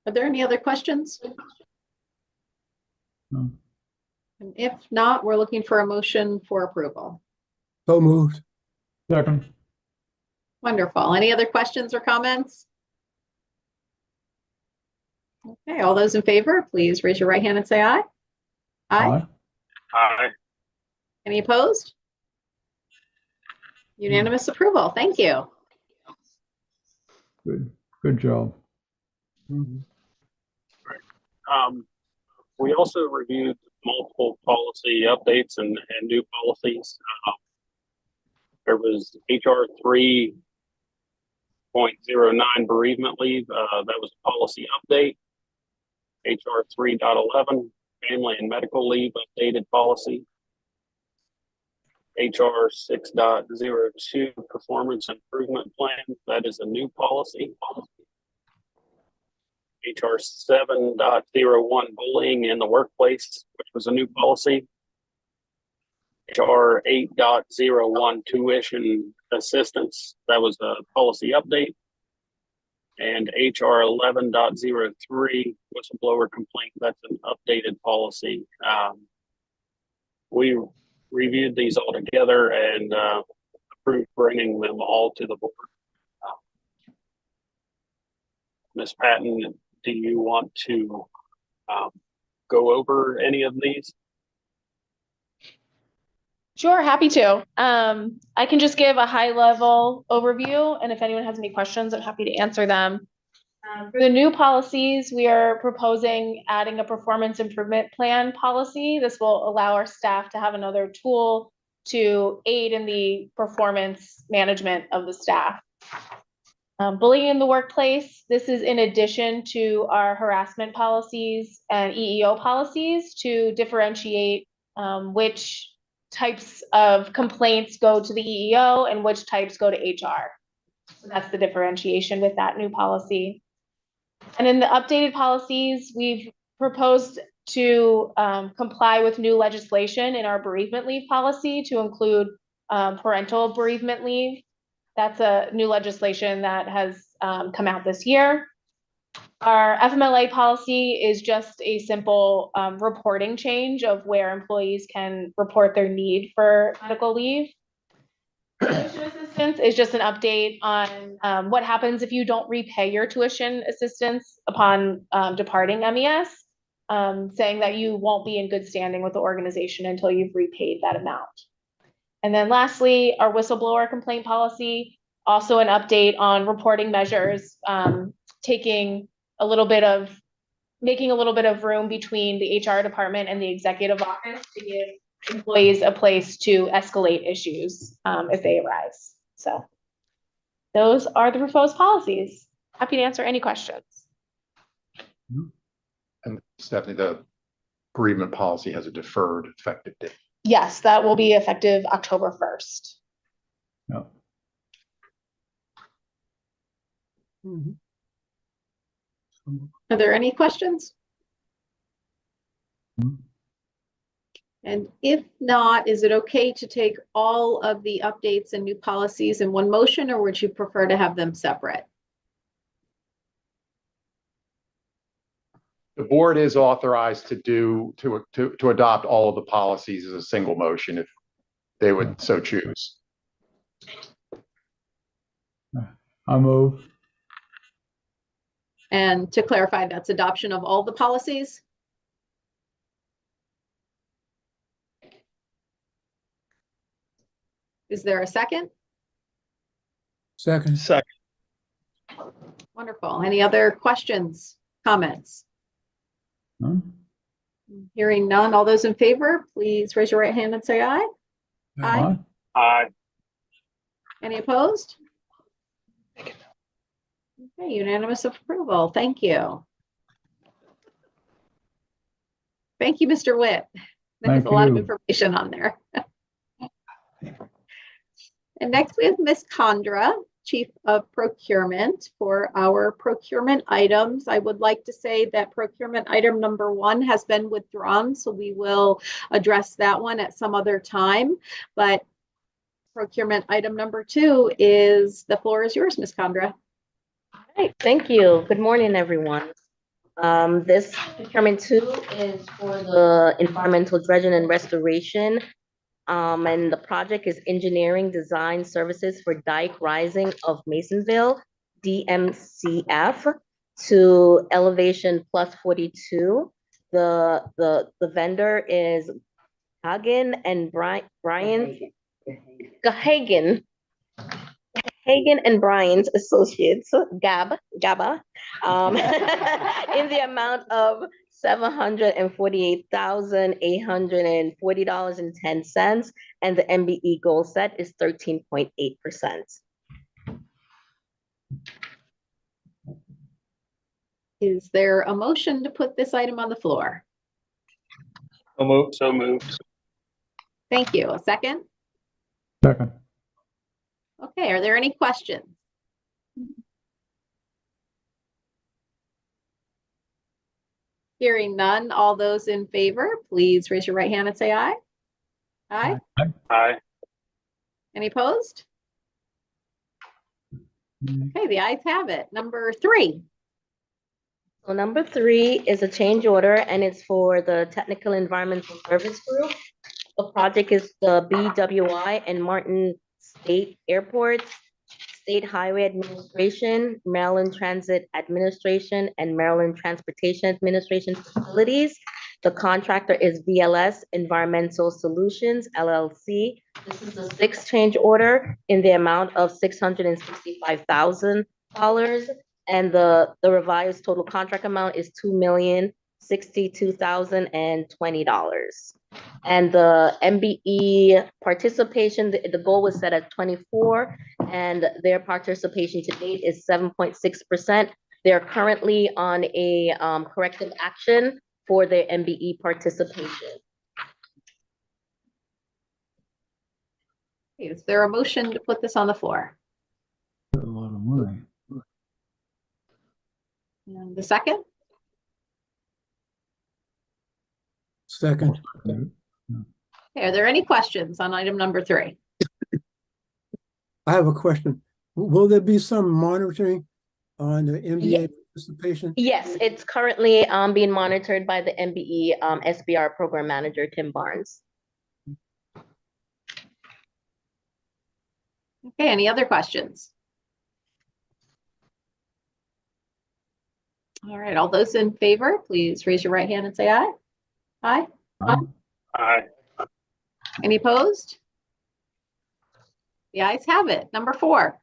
Are there any other questions? No. And if not, we're looking for a motion for approval. So moved. Second. Wonderful. Any other questions or comments? Okay, all those in favor, please raise your right hand and say aye. Aye. Aye. Any opposed? Unanimous approval. Thank you. Good job. We also reviewed multiple policy updates and new policies. There was HR 3.09 bereavement leave. That was a policy update. HR 3.11 family and medical leave updated policy. HR 6.02 performance improvement plan. That is a new policy. HR 7.01 bullying in the workplace, which was a new policy. HR 8.01 tuition assistance, that was a policy update. And HR 11.03 whistleblower complaint, that's an updated policy. We reviewed these all together and approved bringing them all to the board. Ms. Patton, do you want to go over any of these? Sure, happy to. I can just give a high level overview, and if anyone has any questions, I'm happy to answer them. For the new policies, we are proposing adding a performance improvement plan policy. This will allow our staff to have another tool to aid in the performance management of the staff. Bullying in the workplace, this is in addition to our harassment policies and EEO policies to differentiate which types of complaints go to the EEO and which types go to HR. So that's the differentiation with that new policy. And in the updated policies, we've proposed to comply with new legislation in our bereavement leave policy to include parental bereavement leave. That's a new legislation that has come out this year. Our FMLA policy is just a simple reporting change of where employees can report their need for medical leave. Tuition assistance is just an update on what happens if you don't repay your tuition assistance upon departing MES, saying that you won't be in good standing with the organization until you've repaid that amount. And then lastly, our whistleblower complaint policy, also an update on reporting measures, making a little bit of room between the HR department and the executive office to give employees a place to escalate issues if they arise. So those are the proposed policies. Happy to answer any questions. And Stephanie, the bereavement policy has a deferred effective date. Yes, that will be effective October 1st. Yeah. Are there any questions? And if not, is it okay to take all of the updates and new policies in one motion, or would you prefer to have them separate? The board is authorized to adopt all of the policies as a single motion if they would so choose. I move. And to clarify, that's adoption of all the policies? Is there a second? Second. Second. Wonderful. Any other questions, comments? Huh? Hearing none, all those in favor, please raise your right hand and say aye. Aye. Aye. Any opposed? Okay, unanimous approval. Thank you. Thank you, Mr. Witt. There's Thank a lot of you. information on there. And next we have Ms. Condra, Chief of Procurement, for our procurement items. I would like to say that procurement item number 1 has been withdrawn, so we will address that one at some other time. But procurement item number 2 is, the floor is yours, Ms. Condra. All right, thank you. Good morning, everyone. This procurement 2 is for the environmental dredging and restoration. And the project is engineering design services for dike rising of Masonville, DMCF, to elevation plus 42. The vendor is Hagen and Brian Hagen. Hagen and Brian's Associates, GABA, in the amount of $748,840.10, and the MBE goal set is 13.8%. Is there a motion to put this item on the floor? So moved. So moved. Thank you. A second? Second. Okay, are there any questions? Hearing none, all those in favor, please raise your right hand and say aye. Aye. Aye. Any opposed? Okay, the ayes have it. Number 3. So number 3 is a change order, and it's for the Technical Environmental Service Group. The project is the BWI and Martin State Airports, State Highway Administration, Maryland Transit Administration, and Maryland Transportation Administration facilities. The contractor is VLS Environmental Solutions, LLC. This is the 6th change order in the amount of $665,000. And the revised total contract amount is $2,062,020. And the MBE participation, the goal was set at 24, and their participation to date is 7.6%. They're currently on a corrective action for their MBE participation. Is there a motion to put this on the floor? A lot of money. And the second? Second. Okay, are there any questions on item number 3? I have a question. Will there be some monitoring on the MBA participation? Yes, it's currently being monitored by the MBE SBR program manager, Tim Barnes. Okay, any other questions? All right, all those in favor, please raise your right hand and say aye. Aye. Aye. Any opposed? The ayes have it. Number 4.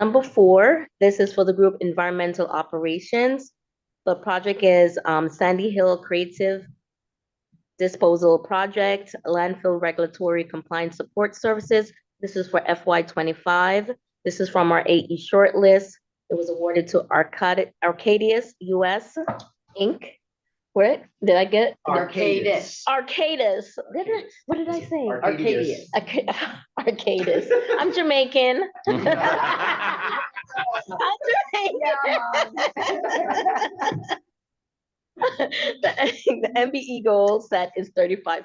Number 4, this is for the group Environmental Operations. The project is Sandy Hill Creative Disposal Project, Landfill Regulatory Compliance Support Services. This is for FY25. This is from our AE shortlist. It was awarded to Arcadius US Inc. What did I get? Arcadis. Arcadis. What did I say? Arcadius. Arcadis. I'm Jamaican. I'm Jamaican. The MBE goal set is 35%.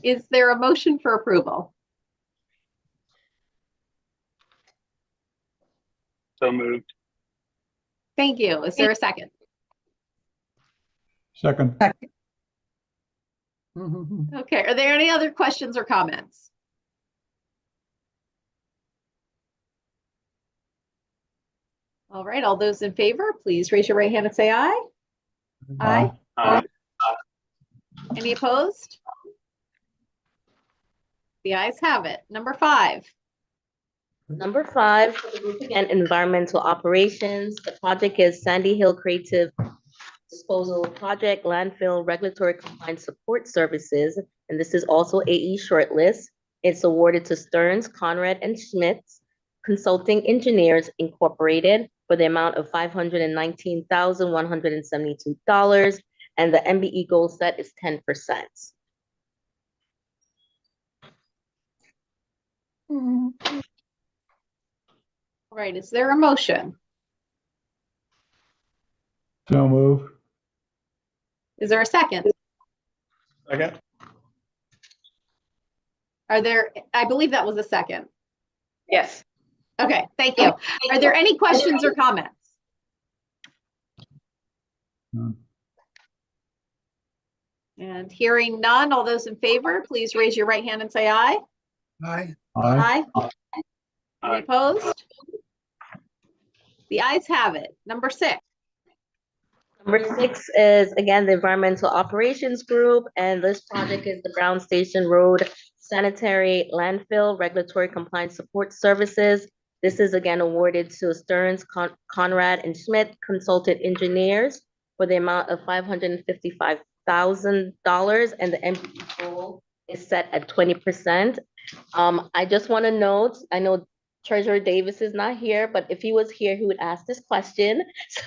Is there a motion for approval? So moved. Thank you. Is there a second? Second. Okay, are there any other questions or comments? All right, all those in favor, please raise your right hand and say aye. Aye. Aye. Any opposed? The ayes have it. Number 5. Number 5, for the group again, Environmental Operations. The project is Sandy Hill Creative Disposal Project, Landfill Regulatory Compliance Support Services, and this is also AE shortlist. It's awarded to Stearns, Conrad, and Schmitz Consulting Engineers Incorporated for the amount of $519,172, and the MBE goal set is 10%. All right, is there a motion? So move. Is there a second? Second. Are there, I believe that was a second. Yes. Okay, thank you. Are there any questions or comments? None. And hearing none, all those in favor, please raise your right hand and say aye. Aye. Aye. Aye. Any opposed? The ayes have it. Number 6. Number 6 is, again, the Environmental Operations Group, and this project is the Brown Station Road Sanitary Landfill Regulatory Compliance Support Services. This is again awarded to Stearns, Conrad, and Schmidt Consultant Engineers for the amount of $555,000, and the MPE goal is set at 20%. I just want to note, I know Treasurer Davis is not here, but if he was here, he would ask this question.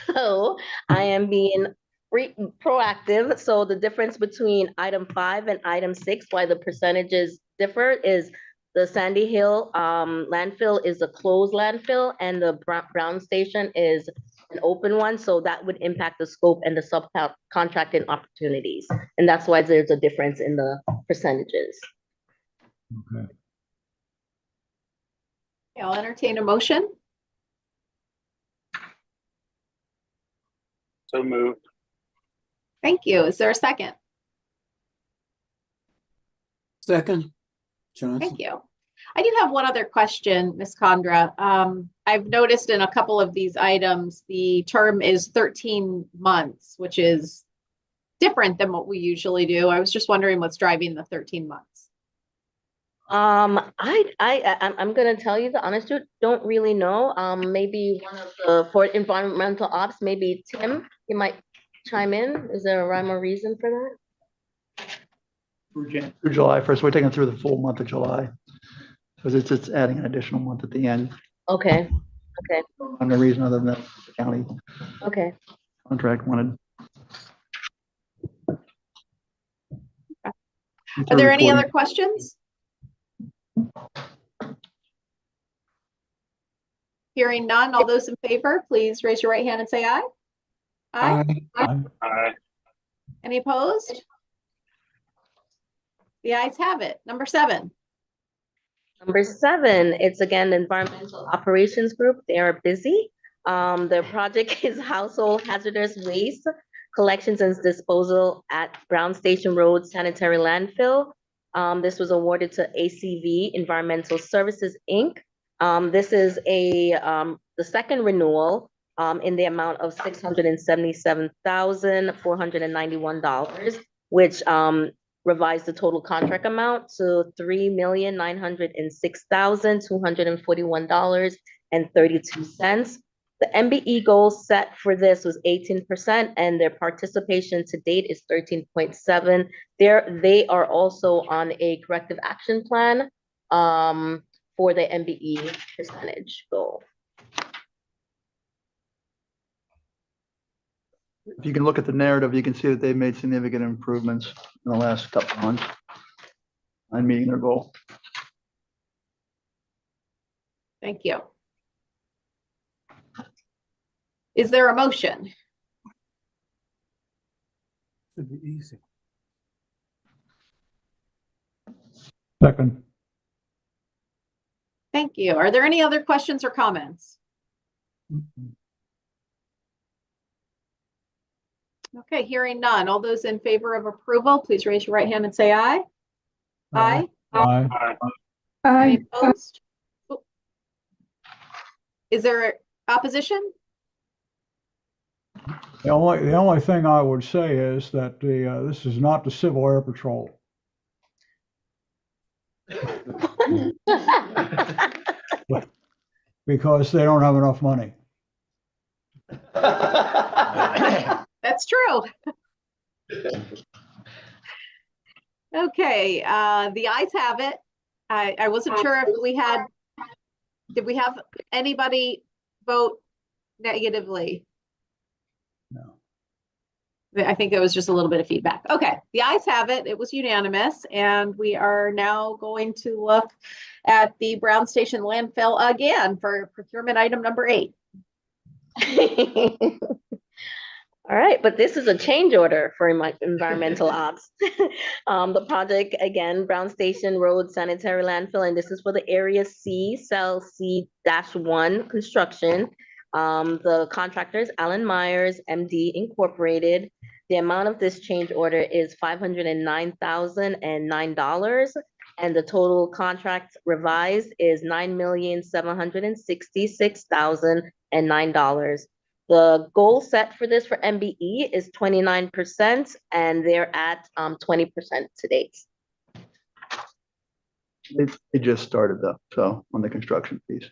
So I am being proactive. So the difference between item 5 and item 6, why the percentages differ, is the Sandy Hill landfill is a closed landfill, and the Brown Station is an open one. So that would impact the scope and the subcontracting opportunities. And that's why there's a difference in the percentages. Okay. I'll entertain a motion. So moved. Thank you. Is there a second? Second, Johnson. Thank you. I do have one other question, Ms. Condra. I've noticed in a couple of these items, the term is 13 months, which is different than what we usually do. I was just wondering what's driving the 13 months. I'm gonna tell you the honest truth, don't really know. Maybe one of the, for environmental ops, maybe Tim, you might chime in. Is there a rhyme or reason for that? Through July 1st, we're taking through the full month of July. So it's adding an additional month at the end. Okay, okay, For no reason other than that the county okay. contract wanted. Are there any other questions? Hearing none, all those in favor, please raise your right hand and say aye. Aye. Aye. Any opposed? The ayes have it. Number 7. Number 7, it's again the Environmental Operations Group. They are busy. Their project is household hazardous waste collections and disposal at Brown Station Road Sanitary Landfill. This was awarded to ACV Environmental Services, Inc. This is the second renewal in the amount of $677,491, which revised the total contract amount to $3,906,241.32. The MBE goal set for this was 18%, and their participation to date is 13.7%. They are also on a corrective action plan for the MBE percentage goal. If you can look at the narrative, you can see that they've made significant improvements in the last couple of months on meeting their goal. Thank you. Is there a motion? Should be easy. Second. Thank you. Are there any other questions or comments? Okay, hearing none. All those in favor of approval, please raise your right hand and say aye. Aye. Aye. Any opposed? Is there opposition? The only thing I would say is that this is not the Civil Air Patrol. Because they don't have enough money. That's true. Okay, the ayes have it. I wasn't sure if we had, did we have anybody vote negatively? No. I think there was just a little bit of feedback. Okay, the ayes have it. It was unanimous, and we are now going to look at the Brown Station landfill again for procurement item number 8. All right, but this is a change order for my environmental ops. The project, again, Brown Station Road Sanitary Landfill, and this is for the Area C, Cell C-1 construction. The contractor is Allen Myers, MD Incorporated. The amount of this change order is $509,009. and the total contract revised is $9,766,009. The goal set for this for MBE is 29%, and they're at 20% to date. They just started though, so on the construction piece.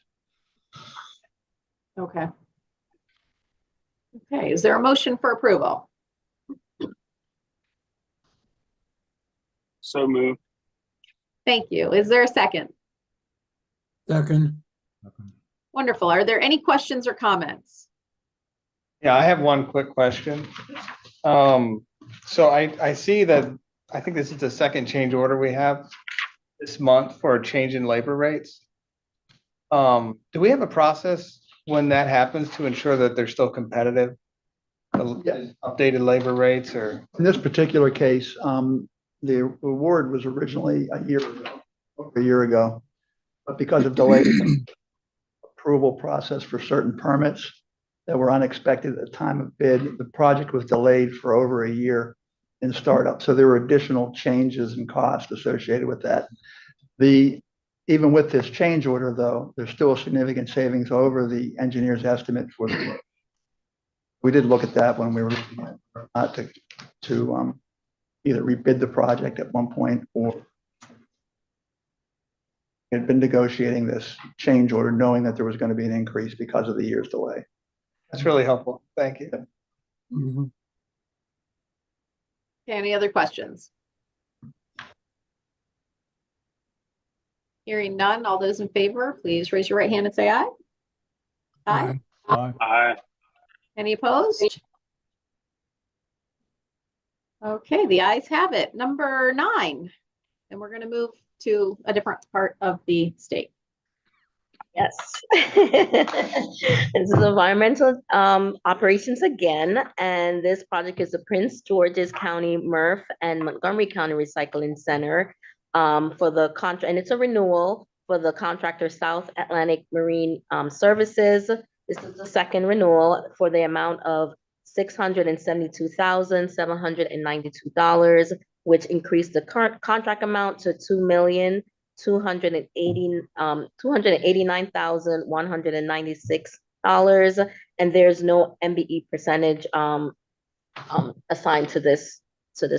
Okay. Okay, is there a motion for approval? So moved. Thank you. Is there a second? Second. Wonderful. Are there any questions or comments? Yeah, I have one quick question. So I see that, I think this is the second change order we have this month for a change in labor rates. Do we have a process when that happens to ensure that they're still competitive? Updated labor rates or? In this particular case, the award was originally over a year ago, but because of delays in approval process for certain permits that were unexpected at the time of bid, the project was delayed for over a year in startup. So there were additional changes and costs associated with that. Even with this change order, though, there's still a significant savings over the engineer's estimate for the work. We did look at that when we were looking at not to either rebid the project at one point or had been negotiating this change order, knowing that there was going to be an increase because of the year's delay. That's really helpful. Thank you. Mhm. Okay, any other questions? Hearing none, all those in favor, please raise your right hand and say aye. Aye. Aye. Aye. Any opposed? Okay, the ayes have it. Number 9, and we're going to move to a different part of the state. Yes. This is environmental operations again, and this project is the Prince George's County MRF and Montgomery County Recycling Center for the contract, and it's a renewal for the contractor South Atlantic Marine Services. This is the second renewal for the amount of $672,792, which increased the current contract amount to $2,289,196, and there's no MBE percentage assigned to this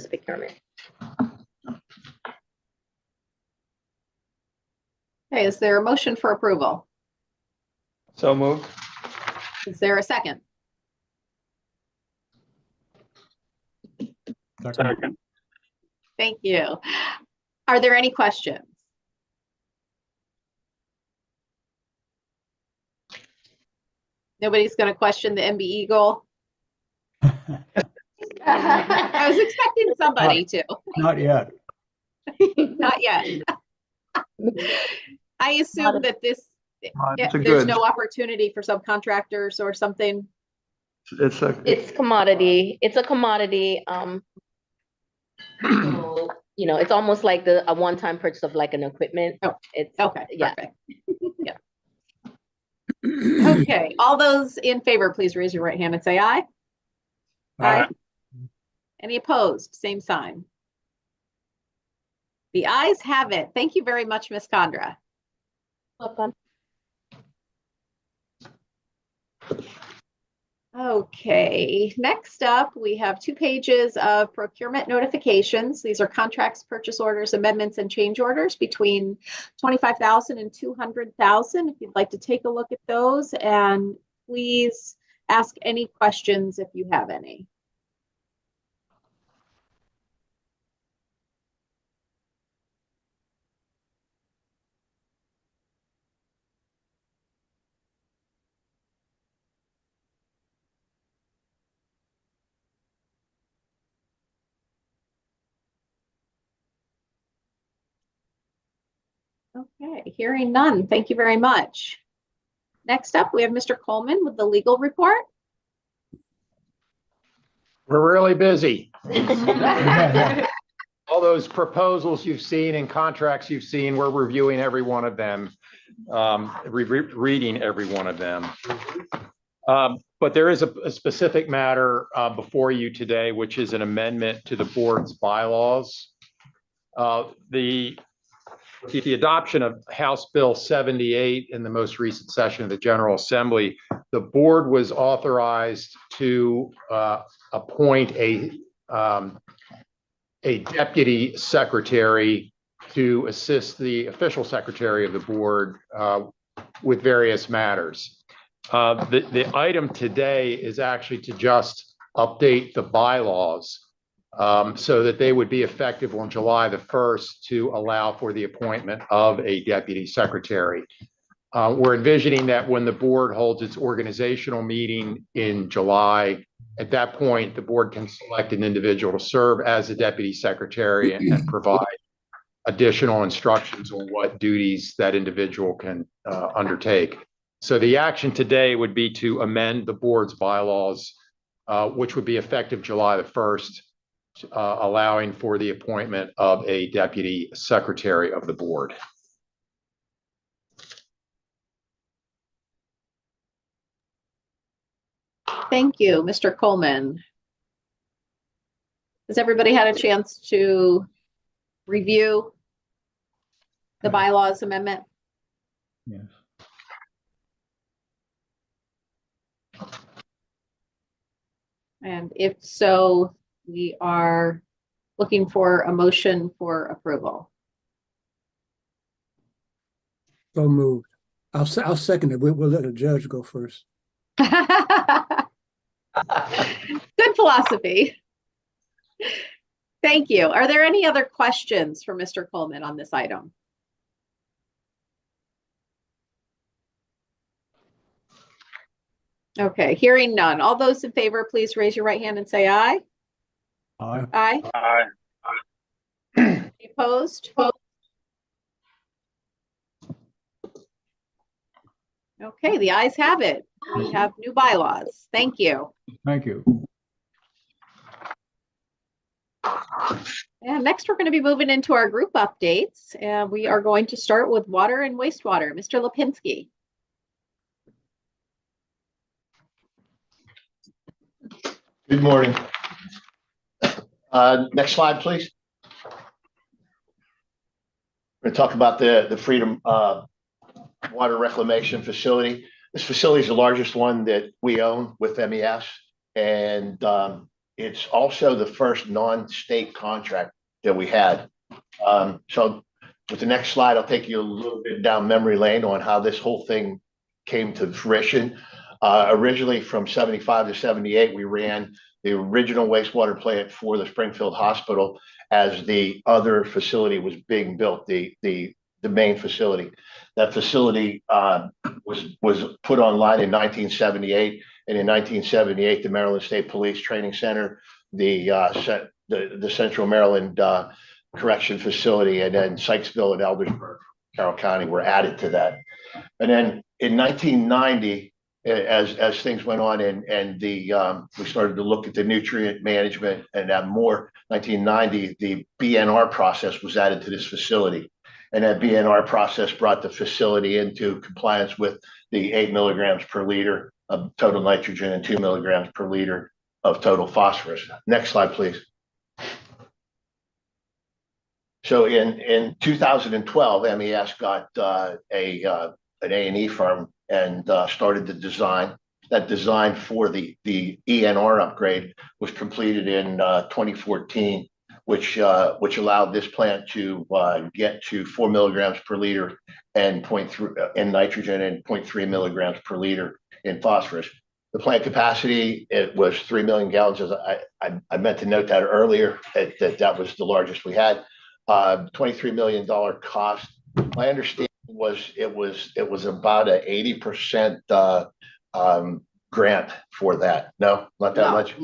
procurement. Okay, is there a motion for approval? So moved. Is there a second? Second. Thank you. Are there any questions? Nobody's going to question the MBE goal? I was expecting somebody to. Not yet. Not yet. I assume that there's good. no opportunity for subcontractors or something. It's commodity. It's a commodity. So, it's almost like a one-time purchase of like an equipment. Oh, it's okay. Yeah. Perfect. Yeah. Okay. All those in favor, please raise your right hand and say aye. Aye. Any opposed? Same sign. The ayes have it. Thank you very much, Ms. Condra. Welcome. Okay, next up, we have 2 pages of procurement notifications. These are contracts, purchase orders, amendments, and change orders between $25,000 and $200,000. If you'd like to take a look at those, and please ask any questions if you have any. Okay, hearing none. Thank you very much. Next up, we have Mr. Coleman with the legal report. We're really busy. All those proposals you've seen and contracts you've seen, we're reviewing every one of them, reading every one of them. But there is a specific matter before you today, which is an amendment to the board's bylaws. The the adoption of House Bill 78 in the most recent session of the General Assembly, the board was authorized to appoint a deputy secretary to assist the official secretary of the board with various matters. The item today is actually to just update the bylaws so that they would be effective on July the 1st to allow for the appointment of a deputy secretary. We're envisioning that when the board holds its organizational meeting in July, at that point, the board can select an individual to serve as a deputy secretary and provide additional instructions on what duties that individual can undertake. So the action today would be to amend the board's bylaws, which would be effective July the 1st, allowing for the appointment of a deputy secretary of the board. Thank you, Mr. Coleman. Has everybody had a chance to review the bylaws amendment? Yes. And if so, we are looking for a motion for approval. So moved. I'll second it. We'll let the judge go first. Good philosophy. Thank you. Are there any other questions for Mr. Coleman on this item? Okay, hearing none. All those in favor, please raise your right hand and say aye. Aye. Aye. Aye. Any opposed? Okay, the ayes have it. We have new bylaws. Thank you. Thank you. And next, we're going to be moving into our group updates. And we are going to start with water and wastewater. Mr. Lipinski. Good morning. Next slide, please. We're going to talk about the Freedom Water Reclamation Facility. This facility is the largest one that we own with MES, and it's also the first non-state contract that we had. So with the next slide, I'll take you a little bit down memory lane on how this whole thing came to fruition. Originally from 75 to 78, we ran the original wastewater plant for the Springfield Hospital as the other facility was being built, the main facility. That facility was put online in 1978, and in 1978, the Maryland State Police Training Center, the Central Maryland Correction Facility, and then Sykesville and Eldersburg, Carroll County, were added to that. And then in 1990, as things went on and we started to look at the nutrient management and that more, 1990, the BNR process was added to this facility. And that BNR process brought the facility into compliance with the 8 milligrams per liter of total nitrogen and 2 milligrams per liter of total phosphorus. Next slide, please. So in 2012, MES got an A&E firm and started the design. That design for the ENR upgrade was completed in 2014, which allowed this plant to get to 4 milligrams per liter and 0.3 in nitrogen and 0.3 milligrams per liter in phosphorus. The plant capacity, it was 3 million gallons. As I meant to note that earlier, that was the largest we had. $23 million cost. My understanding was it was about a 80% grant for that. No, not that much.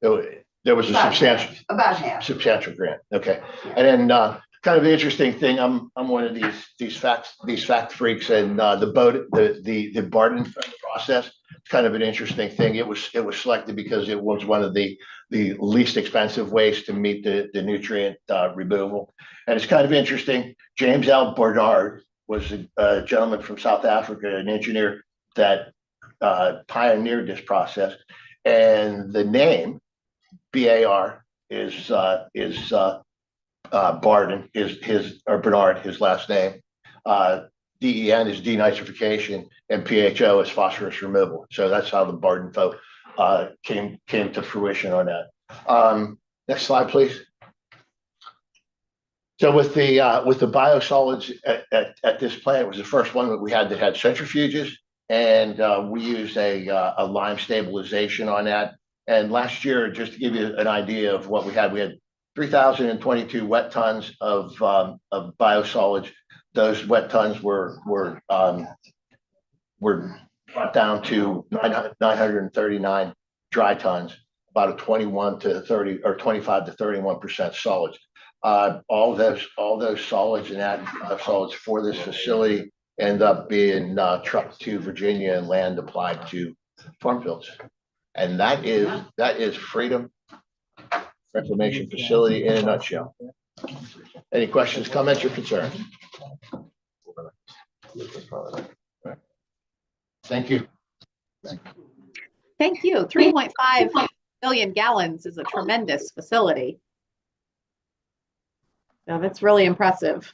There was a substantial grant. Okay, and then kind of the interesting thing. I'm one of these fact freaks, and the Barton process. It's kind of an interesting thing. It was selected because it was one of the least expensive ways to meet the nutrient removal, and it's kind of interesting. James L. Bernard was a gentleman from South Africa, an engineer that pioneered this process, and the name BAR is Barden, Bernard, his last name. DEN is denitrification, and PHO is phosphorus removal. So that's how the Barden vote came to fruition on that. Next slide, please. So with the biosolids at this plant, it was the first one that we had that had centrifuges, and we used a lime stabilization on that. And last year, just to give you an idea of what we had 3,022 wet tons of biosolids. Those wet tons were brought down to 939 dry tons, about a 21 to 30 or 25 to 31% solids. All those solids and solids for this facility end up being trucked to Virginia and land applied to farm fields. And that is Freedom Reclamation Facility in a nutshell. Any questions, comments, or concerns? Thank you. Thank you. 3.5 million gallons is a tremendous facility. So that's really impressive.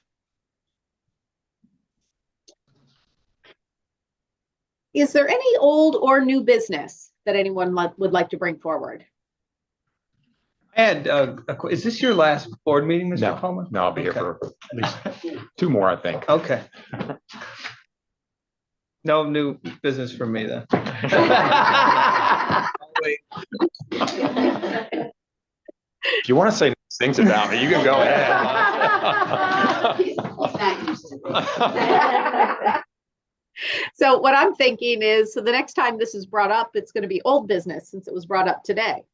Is there any old or new business that anyone would like to bring forward? I had, is this your last board meeting, Mr. Coleman? No, I'll be here for at least 2 more, I think. Okay. No new business from me then. If you want to say nice things about me, you can go ahead. He's not used to it. So what I'm thinking is, so the next time this is brought up, it's going to be old business since it was brought up today.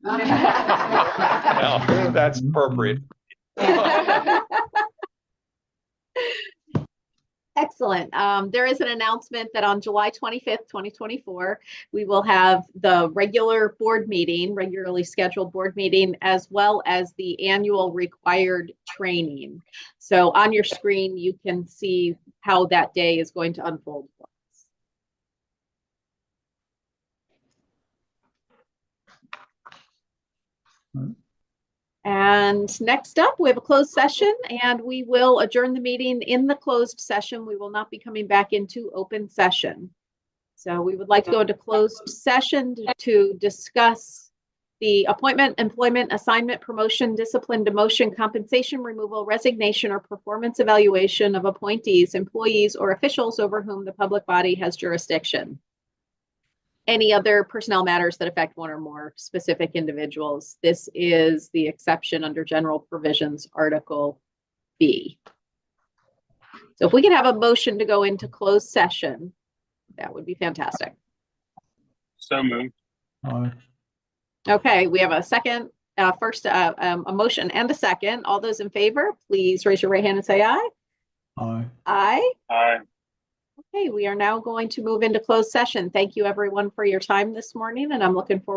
Well, that's appropriate. Excellent. There is an announcement that on July 25th, 2024, we will have the regular board meeting, regularly scheduled board meeting, as well as the annual required training. So on your screen, you can see how that day is going to unfold for us. And next up, we have a closed session, and we will adjourn the meeting in the closed session. We will not be coming back into open session. So we would like to go into closed session to discuss the appointment, employment, assignment, promotion, discipline, demotion, compensation, removal, resignation, or performance evaluation of appointees, employees, or officials over whom the public body has jurisdiction. Any other personnel matters that affect one or more specific individuals. This is the exception under general provisions, Article B. So if we could have a motion to go into closed session, that would be fantastic. So moved. Okay, we have a second, first a motion and a second. All those in favor, please raise your right hand and say aye. Aye. Aye. Aye. Okay, we are now going to move into closed session. Thank you everyone for your time this morning, and I'm looking forward